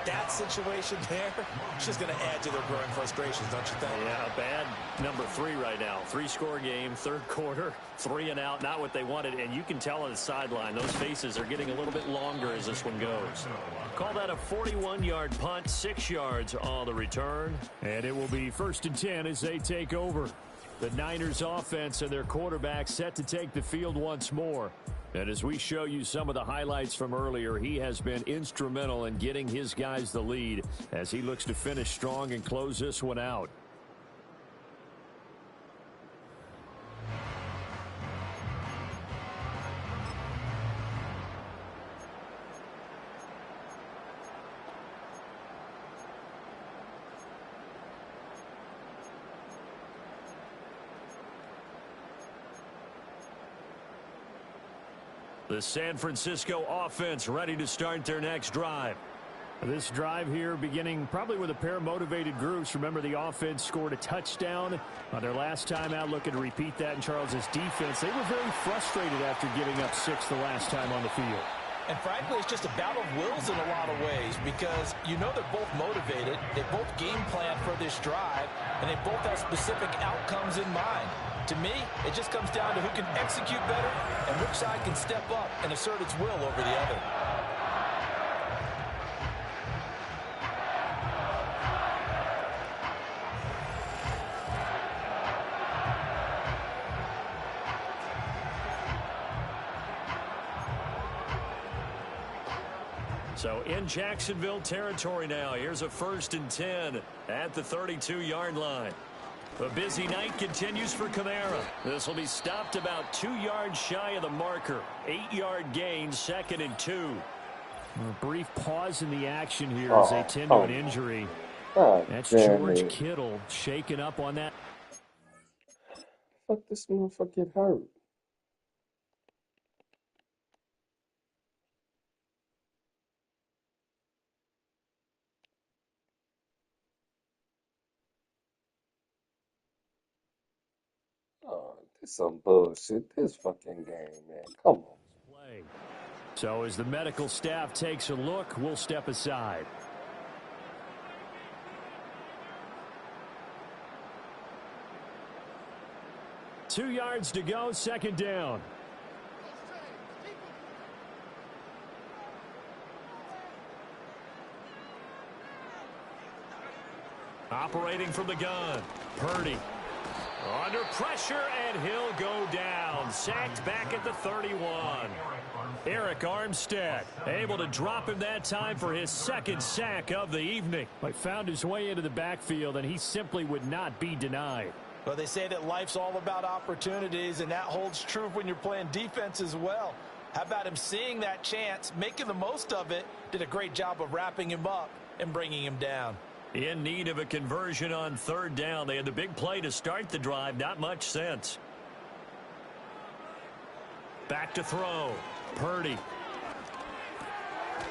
That situation there, it's just going to add to their growing frustrations, don't you think? Yeah, bad number 3 right now. 3-score game, 3rd quarter, 3 and out, not what they wanted. And you can tell on the sideline, those faces are getting a little bit longer as this one goes. Call that a 41-yard punt, 6 yards on the return. And it will be 1st and 10 as they take over. The Niners offense and their quarterback set to take the field once more. And as we show you some of the highlights from earlier, he has been instrumental in getting his guys the lead as he looks to finish strong and close this one out. The San Francisco offense ready to start their next drive. This drive here beginning probably with a pair of motivated groups. Remember, the offense scored a touchdown on their last time out. Looking to repeat that in Charles' defense. They were very frustrated after giving up 6 the last time on the field. And frankly, it's just a battle of wills in a lot of ways because you know they're both motivated. They both game plan for this drive, and they both have specific outcomes in mind. To me, it just comes down to who can execute better and which side can step up and assert its will over the other. So in Jacksonville territory now. Here's a 1st and 10 at the 32-yard line. A busy night continues for Kamara. This will be stopped about 2 yards shy of the marker. 8-yard gain, 2nd and 2. A brief pause in the action here as they tend to an injury. That's George Kittle shaking up on that. Fuck, this motherfucker get hurt. Oh, this some bullshit. This fucking game, man. Come on. So as the medical staff takes a look, we'll step aside. Two yards to go, 2nd down. Operating from the gun, Purdy. Under pressure, and he'll go down. Sacked back at the 31. Eric Armstead able to drop him that time for his 2nd sack of the evening. But found his way into the backfield, and he simply would not be denied. Well, they say that life's all about opportunities, and that holds true when you're playing defense as well. How about him seeing that chance, making the most of it, did a great job of wrapping him up and bringing him down. In need of a conversion on 3rd down. They had the big play to start the drive. Not much sense. Back to throw. Purdy.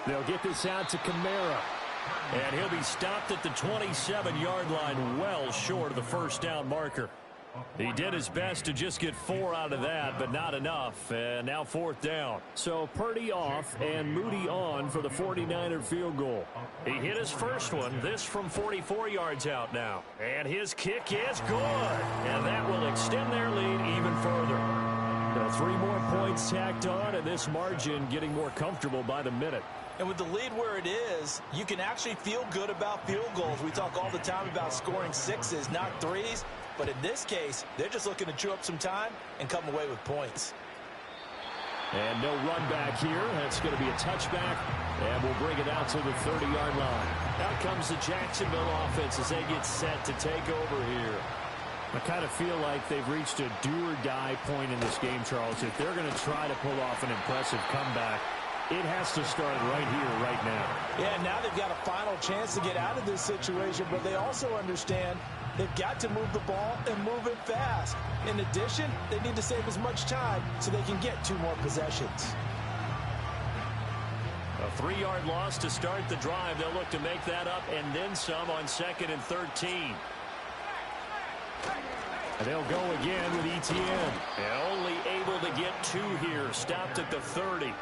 They'll get this out to Kamara. And he'll be stopped at the 27-yard line, well short of the 1st down marker. He did his best to just get 4 out of that, but not enough. And now 4th down. So Purdy off and Moody on for the 49er field goal. He hit his first one, this from 44 yards out now. And his kick is good. And that will extend their lead even further. Now 3 more points tacked on, and this margin getting more comfortable by the minute. And with the lead where it is, you can actually feel good about field goals. We talk all the time about scoring 6s, not 3s. But in this case, they're just looking to chew up some time and come away with points. And no run back here. That's going to be a touchback. And we'll bring it out to the 30-yard line. Out comes the Jacksonville offense as they get set to take over here. I kind of feel like they've reached a do-or-die point in this game, Charles. If they're going to try to pull off an impressive comeback, it has to start right here, right now. Yeah, now they've got a final chance to get out of this situation, but they also understand they've got to move the ball and move it fast. In addition, they need to save as much time so they can get 2 more possessions. A 3-yard loss to start the drive. They'll look to make that up and then some on 2nd and 13. And they'll go again with Etienne. And only able to get 2 here. Stopped at the 30.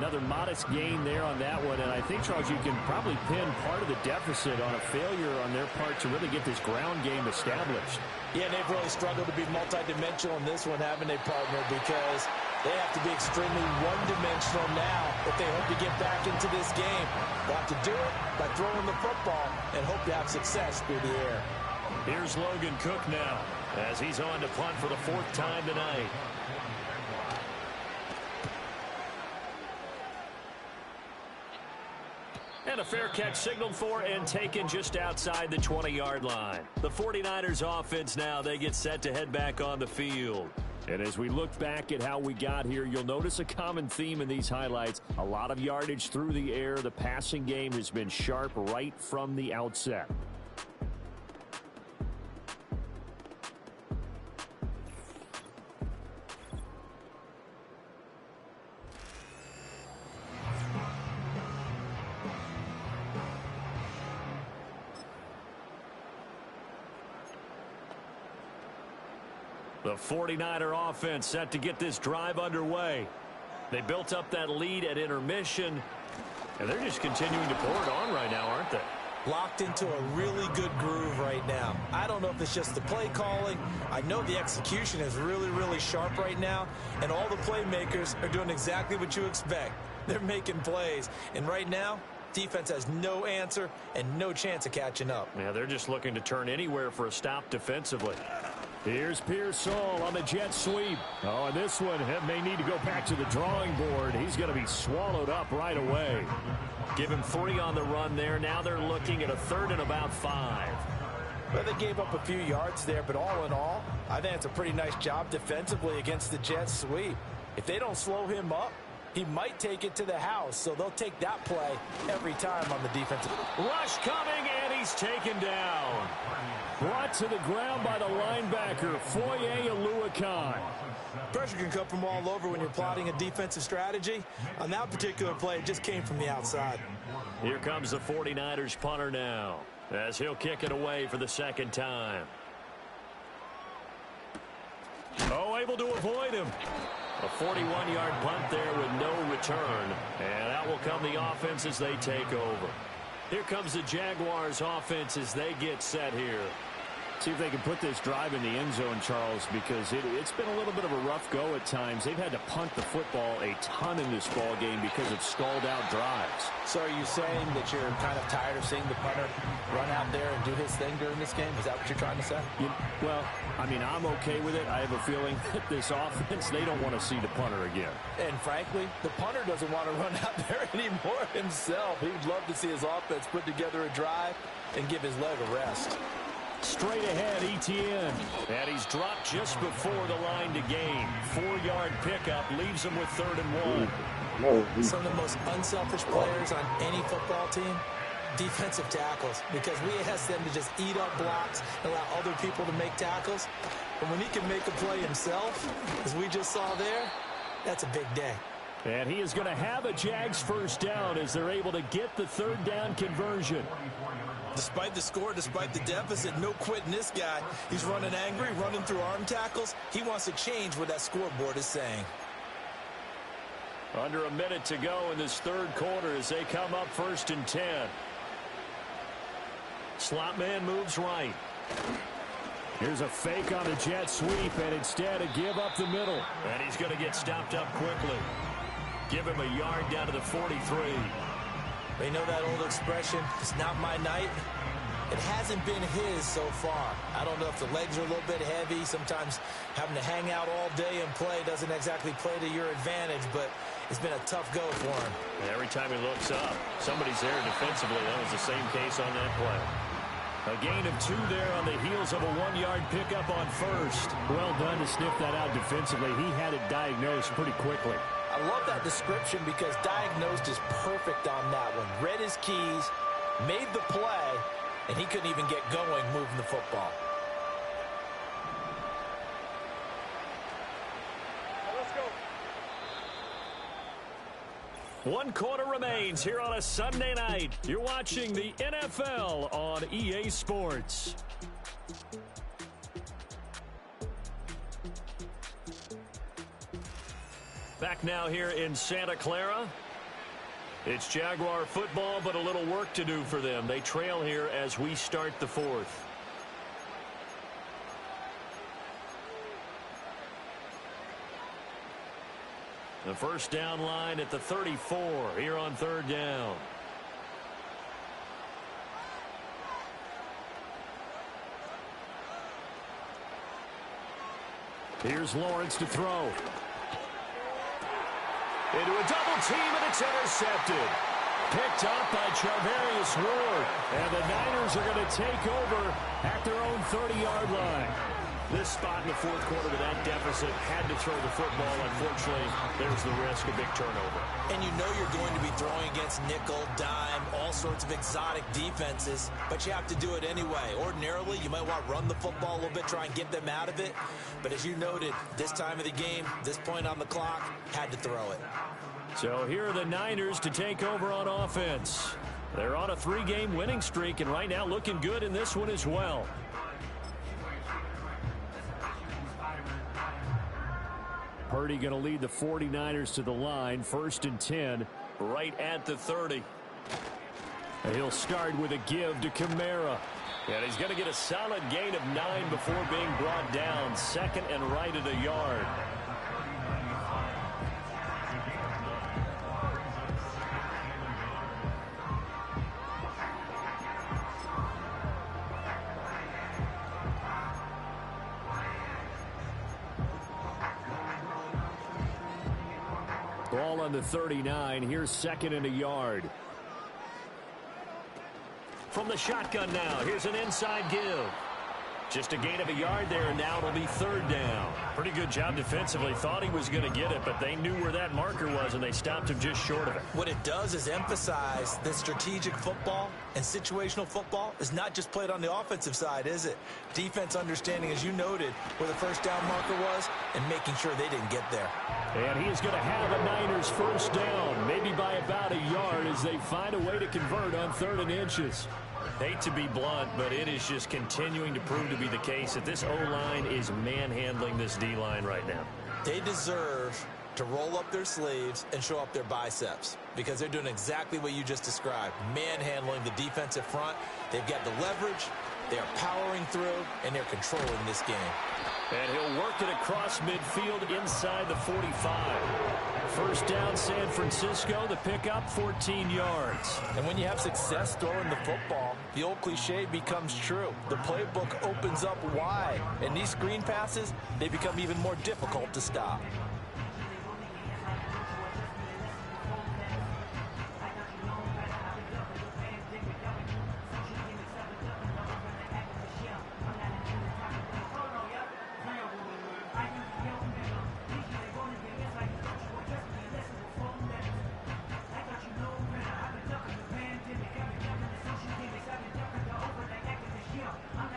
Another modest gain there on that one, and I think, Charles, you can probably pin part of the deficit on a failure on their part to really get this ground game established. Yeah, they've really struggled to be multidimensional in this one, haven't they, partner? Because they have to be extremely one-dimensional now if they hope to get back into this game. They'll have to do it by throwing the football and hope to have success through the air. Here's Logan Cook now as he's on to punt for the 4th time tonight. And a fair catch signaled for and taken just outside the 20-yard line. The 49ers offense now, they get set to head back on the field. And as we look back at how we got here, you'll notice a common theme in these highlights. A lot of yardage through the air. The passing game has been sharp right from the outset. The 49er offense set to get this drive underway. They built up that lead at intermission, and they're just continuing to pour it on right now, aren't they? locked into a really good groove right now. I don't know if it's just the play calling. I know the execution is really, really sharp right now, and all the playmakers are doing exactly what you expect. They're making plays, and right now, defense has no answer and no chance of catching up. Yeah, they're just looking to turn anywhere for a stop defensively. Here's Pearsall on the jet sweep. Oh, and this one may need to go back to the drawing board. He's going to be swallowed up right away. Give him 3 on the run there. Now they're looking at a 3rd and about 5. Well, they gave up a few yards there, but all in all, I think it's a pretty nice job defensively against the jet sweep. If they don't slow him up, he might take it to the house, so they'll take that play every time on the defensive. Rush coming, and he's taken down. Brought to the ground by the linebacker, Foye Oluokun. Pressure can come from all over when you're plotting a defensive strategy. On that particular play, it just came from the outside. Here comes the 49ers punter now, as he'll kick it away for the 2nd time. Oh, able to avoid him. A 41-yard punt there with no return. And out will come the offense as they take over. Here comes the Jaguars offense as they get set here. See if they can put this drive in the end zone, Charles, because it's been a little bit of a rough go at times. They've had to punt the football a ton in this ball game because of stalled-out drives. So are you saying that you're kind of tired of seeing the punter run out there and do his thing during this game? Is that what you're trying to say? Well, I mean, I'm okay with it. I have a feeling that this offense, they don't want to see the punter again. And frankly, the punter doesn't want to run out there anymore himself. He would love to see his offense put together a drive and give his leg a rest. Straight ahead, Etienne. And he's dropped just before the line to gain. 4-yard pickup leaves him with 3rd and 1. Some of the most unselfish players on any football team, defensive tackles, because we ask them to just eat up blocks and allow other people to make tackles. But when he can make a play himself, as we just saw there, that's a big day. And he is going to have a Jags 1st down as they're able to get the 3rd down conversion. Despite the score, despite the deficit, no quitting this guy. He's running angry, running through arm tackles. He wants to change what that scoreboard is saying. Under a minute to go in this 3rd quarter as they come up 1st and 10. Slot man moves right. Here's a fake on a jet sweep, and instead a give up the middle. And he's going to get stopped up quickly. Give him a yard down to the 43. They know that old expression, it's not my night. It hasn't been his so far. I don't know if the legs are a little bit heavy. Sometimes having to hang out all day and play doesn't exactly play to your advantage, but it's been a tough go for him. And every time he looks up, somebody's there defensively. That was the same case on that play. A gain of 2 there on the heels of a 1-yard pickup on 1st. Well done to sniff that out defensively. He had it diagnosed pretty quickly. I love that description because diagnosed is perfect on that one. Read his keys, made the play, and he couldn't even get going moving the football. Let's go. 1 quarter remains here on a Sunday night. You're watching the NFL on EA Sports. Back now here in Santa Clara. It's Jaguar football, but a little work to do for them. They trail here as we start the 4th. The 1st down line at the 34 here on 3rd down. Here's Lawrence to throw. Into a double team, and it's intercepted. Picked up by Charvarius Ward. And the Niners are going to take over at their own 30-yard line. This spot in the 4th quarter with that deficit had to throw the football. Unfortunately, there's the risk of big turnover. And you know you're going to be throwing against nickel, dime, all sorts of exotic defenses, but you have to do it anyway. Ordinarily, you might want to run the football a little bit, try and get them out of it. But as you noted, this time of the game, this point on the clock, had to throw it. So here are the Niners to take over on offense. They're on a 3-game winning streak, and right now looking good in this one as well. Purdy going to lead the 49ers to the line. 1st and 10, right at the 30. And he'll start with a give to Kamara. And he's going to get a solid gain of 9 before being brought down. Second and right at a yard. Ball on the 39. Here's second and a yard. From the shotgun now, here's an inside give. Just a gain of a yard there, and now it'll be third down. Pretty good job defensively. Thought he was going to get it, but they knew where that marker was, and they stopped him just short of it. What it does is emphasize that strategic football and situational football is not just played on the offensive side, is it? Defense understanding, as you noted, where the first down marker was and making sure they didn't get there. And he is going to have a Niners first down, maybe by about a yard as they find a way to convert on 3rd and inches. Hate to be blunt, but it is just continuing to prove to be the case that this O-line is manhandling this D-line right now. They deserve to roll up their sleeves and show up their biceps because they're doing exactly what you just described, manhandling the defensive front. They've got the leverage, they're powering through, and they're controlling this game. And he'll work it across midfield inside the 45. First down, San Francisco. The pickup, 14 yards. And when you have success throwing the football, the old cliche becomes true. The playbook opens up wide, and these screen passes, they become even more difficult to stop.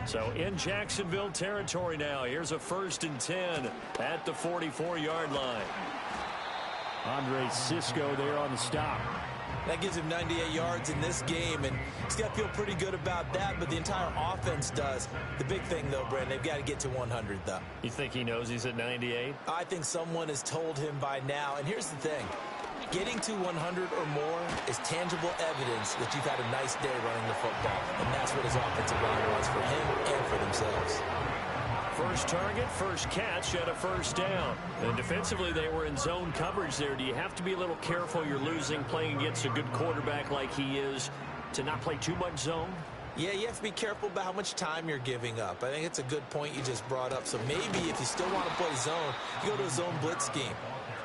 So in Jacksonville territory now. Here's a 1st and 10 at the 44-yard line. Andre Cisco there on the stop. That gives him 98 yards in this game, and he's got to feel pretty good about that, but the entire offense does. The big thing, though, Brent, they've got to get to 100, though. You think he knows he's at 98? I think someone has told him by now, and here's the thing. Getting to 100 or more is tangible evidence that you've had a nice day running the football, and that's what his offensive line wants for him and for themselves. First target, first catch at a first down. And defensively, they were in zone coverage there. Do you have to be a little careful? You're losing, playing against a good quarterback like he is, to not play too much zone? Yeah, you have to be careful about how much time you're giving up. I think it's a good point you just brought up. So maybe if you still want to play zone, you go to a zone blitz scheme.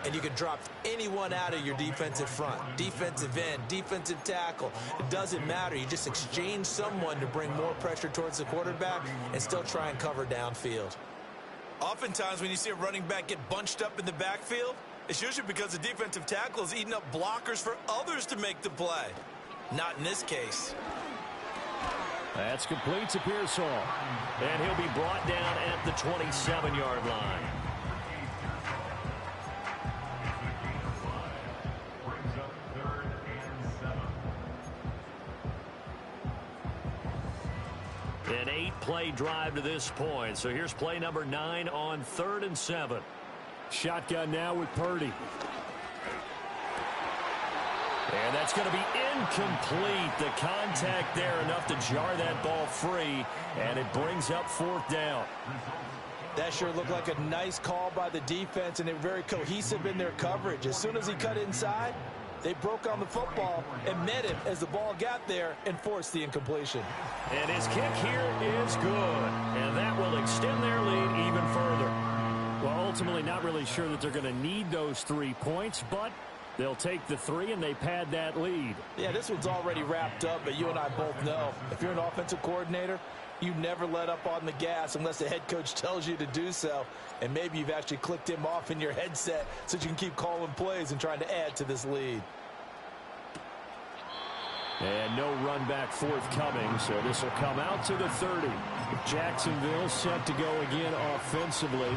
And you can drop anyone out of your defensive front, defensive end, defensive tackle. It doesn't matter. You just exchange someone to bring more pressure towards the quarterback and still try and cover downfield. Oftentimes when you see a running back get bunched up in the backfield, it's usually because the defensive tackle is eating up blockers for others to make the play. Not in this case. That's complete to Pearsall. And he'll be brought down at the 27-yard line. An 8-play drive to this point. So here's play number 9 on 3rd and 7. Shotgun now with Purdy. And that's going to be incomplete. The contact there enough to jar that ball free. And it brings up 4th down. That sure looked like a nice call by the defense, and they were very cohesive in their coverage. As soon as he cut inside, they broke on the football and met him as the ball got there and forced the incompletion. And his kick here is good. And that will extend their lead even further. Well, ultimately not really sure that they're going to need those 3 points, but they'll take the 3 and they pad that lead. Yeah, this one's already wrapped up, but you and I both know if you're an offensive coordinator, you never let up on the gas unless the head coach tells you to do so. And maybe you've actually clicked him off in your headset so you can keep calling plays and trying to add to this lead. And no run back forthcoming, so this will come out to the 30. Jacksonville set to go again offensively.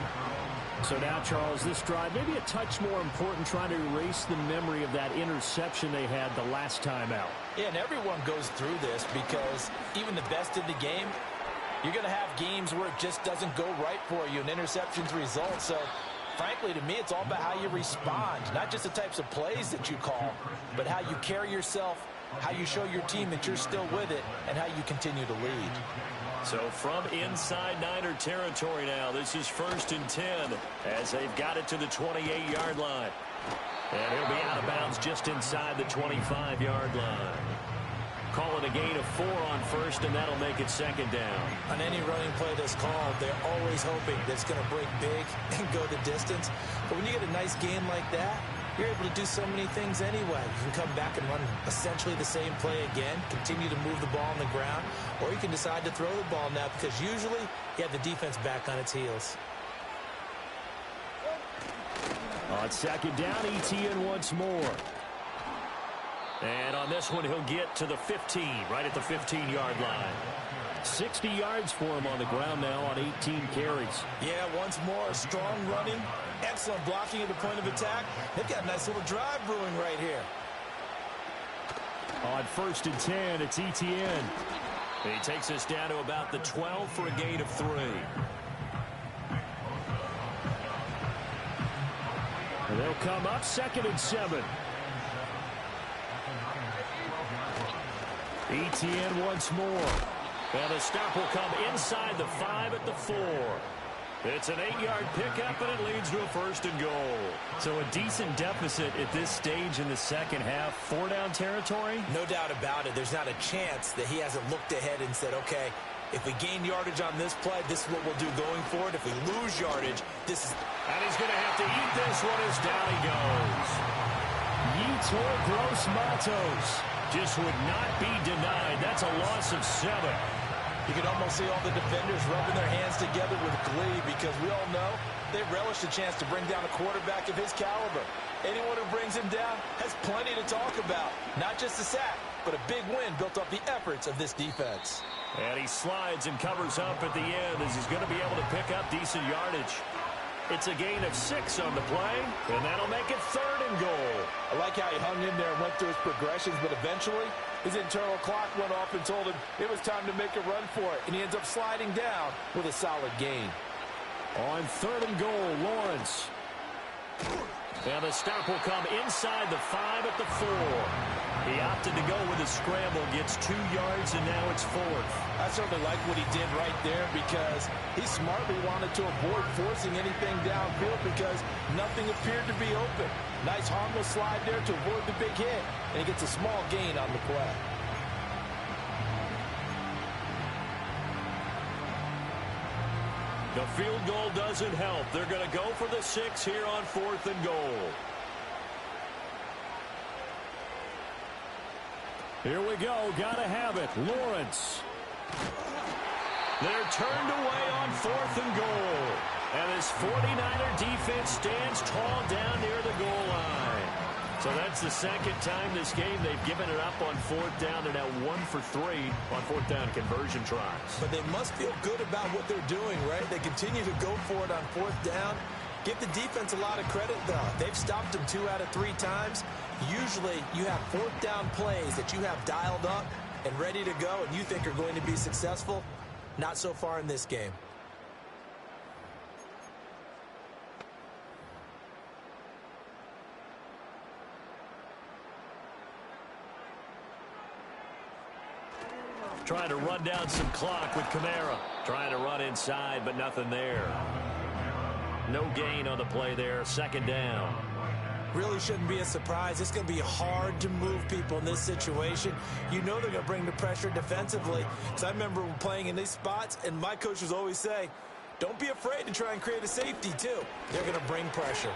So now, Charles, this drive maybe a touch more important, trying to erase the memory of that interception they had the last time out. Yeah, and everyone goes through this because even the best in the game, you're going to have games where it just doesn't go right for you and interceptions result. So, frankly, to me, it's all about how you respond, not just the types of plays that you call, but how you carry yourself how you show your team that you're still with it, and how you continue to lead. So from inside Niner territory now, this is 1st and 10 as they've got it to the 28-yard line. And he'll be out of bounds just inside the 25-yard line. Call it a gain of 4 on 1st, and that'll make it 2nd down. On any running play that's called, they're always hoping that it's going to break big and go the distance. But when you get a nice game like that, you're able to do so many things anyway. You can come back and run essentially the same play again, continue to move the ball on the ground, or you can decide to throw the ball now because usually you have the defense back on its heels. On 2nd down, ETN once more. And on this one, he'll get to the 15, right at the 15-yard line. 60 yards for him on the ground now on 18 carries. Yeah, once more, strong running, excellent blocking at the point of attack. They've got a nice little drive brewing right here. On 1st and 10, it's ETN. He takes us down to about the 12 for a gain of 3. And they'll come up 2nd and 7. ETN once more. And the stop will come inside the 5 at the 4. It's an 8-yard pickup, and it leads to a 1st and goal. So a decent deficit at this stage in the second half. 4-down territory? No doubt about it. There's not a chance that he hasn't looked ahead and said, okay, if we gain yardage on this play, this is what we'll do going forward. If we lose yardage, this is... And he's going to have to eat this one as down he goes. Yetur Gross Matos just would not be denied. That's a loss of 7. You can almost see all the defenders rubbing their hands together with glee because we all know they relish the chance to bring down a quarterback of his caliber. Anyone who brings him down has plenty to talk about. Not just a sack, but a big win built off the efforts of this defense. And he slides and covers up at the end as he's going to be able to pick up decent yardage. It's a gain of 6 on the play, and that'll make it 3rd and goal. I like how he hung in there and went through his progressions, but eventually his internal clock went off and told him it was time to make a run for it, and he ends up sliding down with a solid gain. On 3rd and goal, Lawrence. And the stop will come inside the 5 at the 4. He opted to go with a scramble, gets 2 yards, and now it's 4th. I certainly like what he did right there because he smartly wanted to avoid forcing anything downfield because nothing appeared to be open. Nice harmless slide there to avoid the big hit, and he gets a small gain on the play. The field goal doesn't help. They're going to go for the 6 here on 4th and goal. Here we go. Got to have it. Lawrence. They're turned away on 4th and goal. And this 49er defense stands tall down near the goal line. So that's the second time this game they've given it up on 4th down. They're now 1 for 3 on 4th down conversion tries. But they must feel good about what they're doing, right? They continue to go for it on 4th down. Give the defense a lot of credit, though. They've stopped them 2 out of 3 times. Usually you have 4th down plays that you have dialed up and ready to go and you think are going to be successful. Not so far in this game. Trying to run down some clock with Kamara. Trying to run inside, but nothing there. No gain on the play there. 2nd down. Really shouldn't be a surprise. It's going to be hard to move people in this situation. You know they're going to bring the pressure defensively. Because I remember playing in these spots, and my coaches always say, don't be afraid to try and create a safety, too. They're going to bring pressure.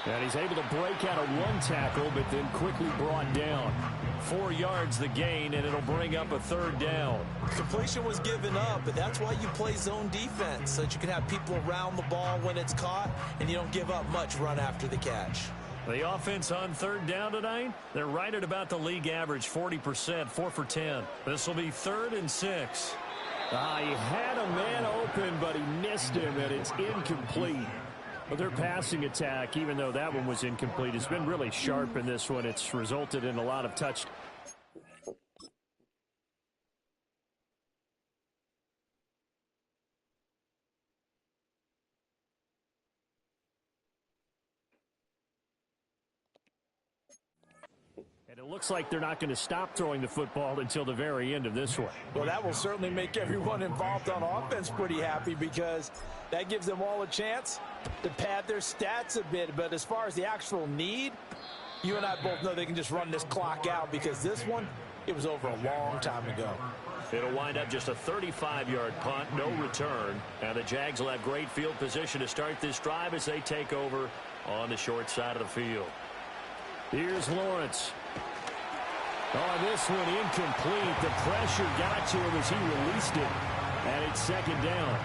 And he's able to break out of 1 tackle, but then quickly brought down. 4 yards the gain, and it'll bring up a 3rd down. Completion was given up, but that's why you play zone defense, so that you can have people around the ball when it's caught, and you don't give up much run after the catch. The offense on 3rd down tonight, they're right at about the league average, 40%, 4 for 10. This will be 3rd and 6. He had a man open, but he missed him, and it's incomplete. But their passing attack, even though that one was incomplete, has been really sharp in this one. It's resulted in a lot of touchdowns. And It looks like they're not going to stop throwing the football until the very end of this one. Well, that will certainly make everyone involved on offense pretty happy because that gives them all a chance to pad their stats a bit. But as far as the actual need, you and I both know they can just run this clock out because this one, it was over a long time ago. It'll wind up just a 35-yard punt, no return. And the Jags will have great field position to start this drive as they take over on the short side of the field. Here's Lawrence. Oh, this one incomplete. The pressure got to him as he released it. And it's second down.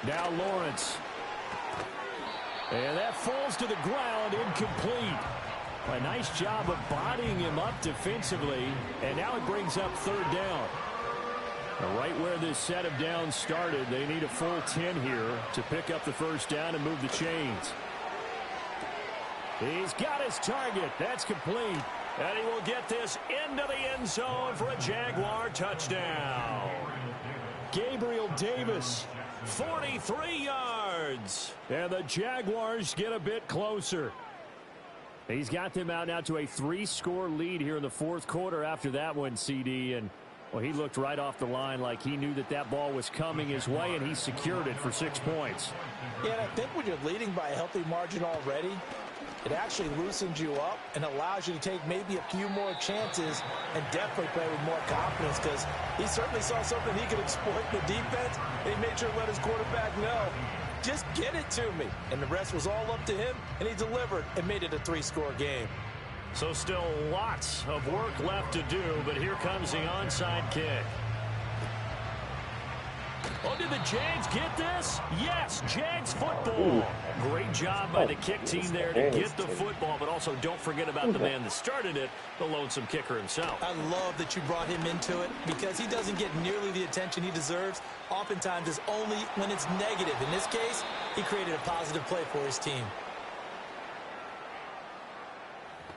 Now Lawrence. And that falls to the ground, incomplete. A nice job of bodying him up defensively, and now it brings up third down. Right where this set of downs started, they need a full 10 here to pick up the first down and move the chains. He's got his target. That's complete. And he will get this into the end zone for a Jaguar touchdown. Gabriel Davis, 43 yards. And the Jaguars get a bit closer. He's got them out now to a 3-score lead here in the fourth quarter after that one, CD. And, well, he looked right off the line like he knew that that ball was coming his way, and he secured it for 6 points. Yeah, and I think when you're leading by a healthy margin already, it actually loosens you up and allows you to take maybe a few more chances and definitely play with more confidence because he certainly saw something he could exploit in the defense, and he made sure to let his quarterback know, just get it to me. And the rest was all up to him, and he delivered and made it a 3-score game. So still lots of work left to do, but here comes the onside kick. Oh, did the Jags get this? Yes, Jags football. Great job by the kick team there to get the football, but also don't forget about the man that started it, the lonesome kicker himself. I love that you brought him into it because he doesn't get nearly the attention he deserves. Oftentimes it's only when it's negative. In this case, he created a positive play for his team.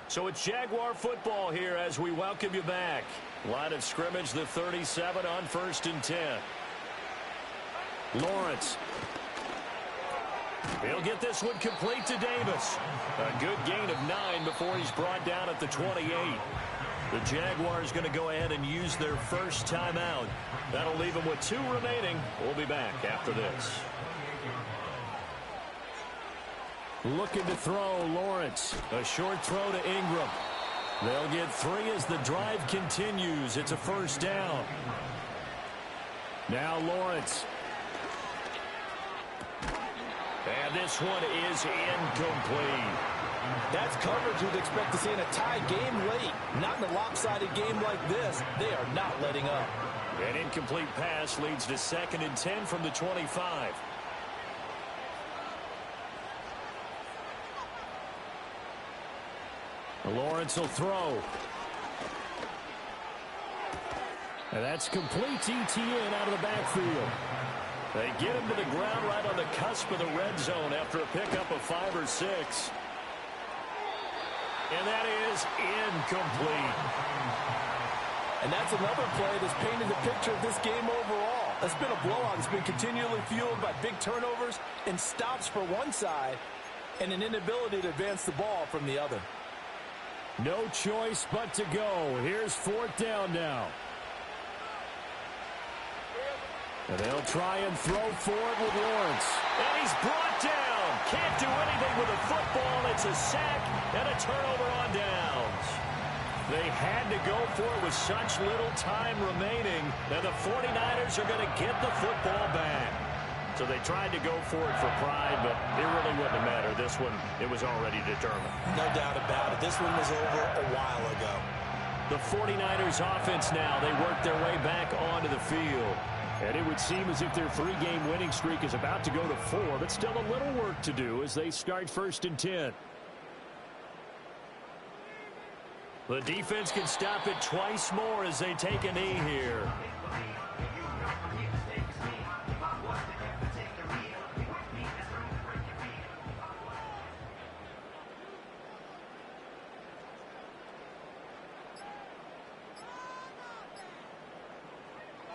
So it's Jaguar football here as we welcome you back. Line of scrimmage, the 37 on 1st and 10. Lawrence. He'll get this one complete to Davis. A good gain of 9 before he's brought down at the 28. The Jaguars going to go ahead and use their first timeout. That'll leave them with 2 remaining. We'll be back after this. Looking to throw, Lawrence. A short throw to Ingram. They'll get 3 as the drive continues. It's a first down. Now Lawrence. And this one is incomplete. That's coverage you'd expect to see in a tie game late. Not in a lopsided game like this. They are not letting up. An incomplete pass leads to 2nd and 10 from the 25. Lawrence will throw. And that's complete. ETN out of the backfield. They get him to the ground right on the cusp of the red zone after a pickup of 5 or 6. And that is incomplete. And that's another play that's painted the picture of this game overall. It's been a blowout. It's been continually fueled by big turnovers and stops for one side and an inability to advance the ball from the other. No choice but to go. Here's 4th down now. And they'll try and throw for it with Lawrence. And he's brought down. Can't do anything with a football. It's a sack and a turnover on downs. They had to go for it with such little time remaining. Now the 49ers are going to get the football back. So they tried to go for it for pride, but it really wouldn't have mattered. This one, it was already determined. No doubt about it. This one was over a while ago. The 49ers offense now, they work their way back onto the field. And it would seem as if their 3-game winning streak is about to go to 4, but still a little work to do as they start 1st and 10. The defense can stop it twice more as they take a knee here.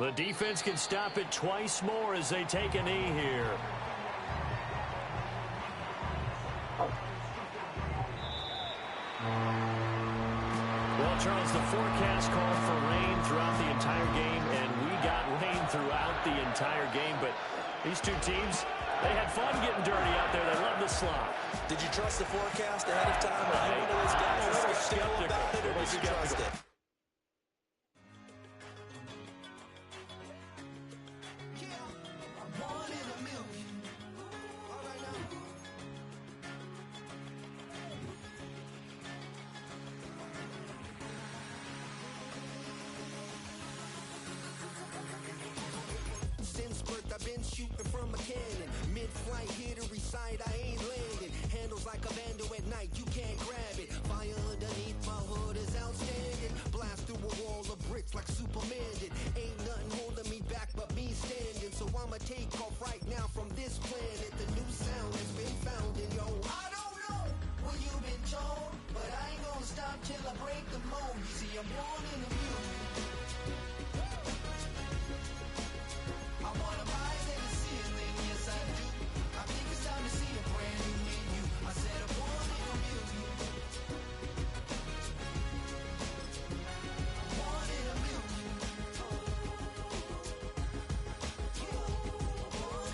The defense can stop it twice more as they take a knee here. Well, Charles, the forecast called for rain throughout the entire game, and we got rain throughout the entire game. But these two teams, they had fun getting dirty out there. They love the slop. Did you trust the forecast ahead of time? Are you one of those guys that's skeptical about it, or did you trust it? I've been shooting from a cannon. Mid-flight, here to recite, I ain't landing. Handles like a vandal at night, you can't grab it. Fire underneath my hood is outstanding. Blast through a wall of bricks like Superman did. Ain't nothing holding me back but me standing. So I'ma take off right now from this planet. The new sound has been found in yo. I don't know what you've been told, but I ain't gonna stop till I break the mold. You see, I'm born in the music. I wanna rise in the ceiling, yes I do. I think it's time to see a brand new menu. I said I'm born in a million. Born in a million. Born in a million. Born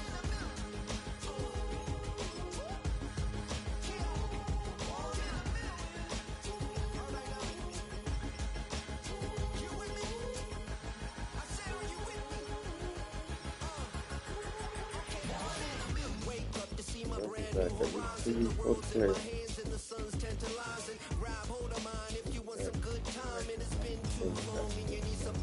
in a million. All right now. You with me? I said, are you with me? Wake up to see my brand new horizon. The world's in my hands and the sun's tantalizing. Grab hold of mine if you want some good time. And it's been too long and you need some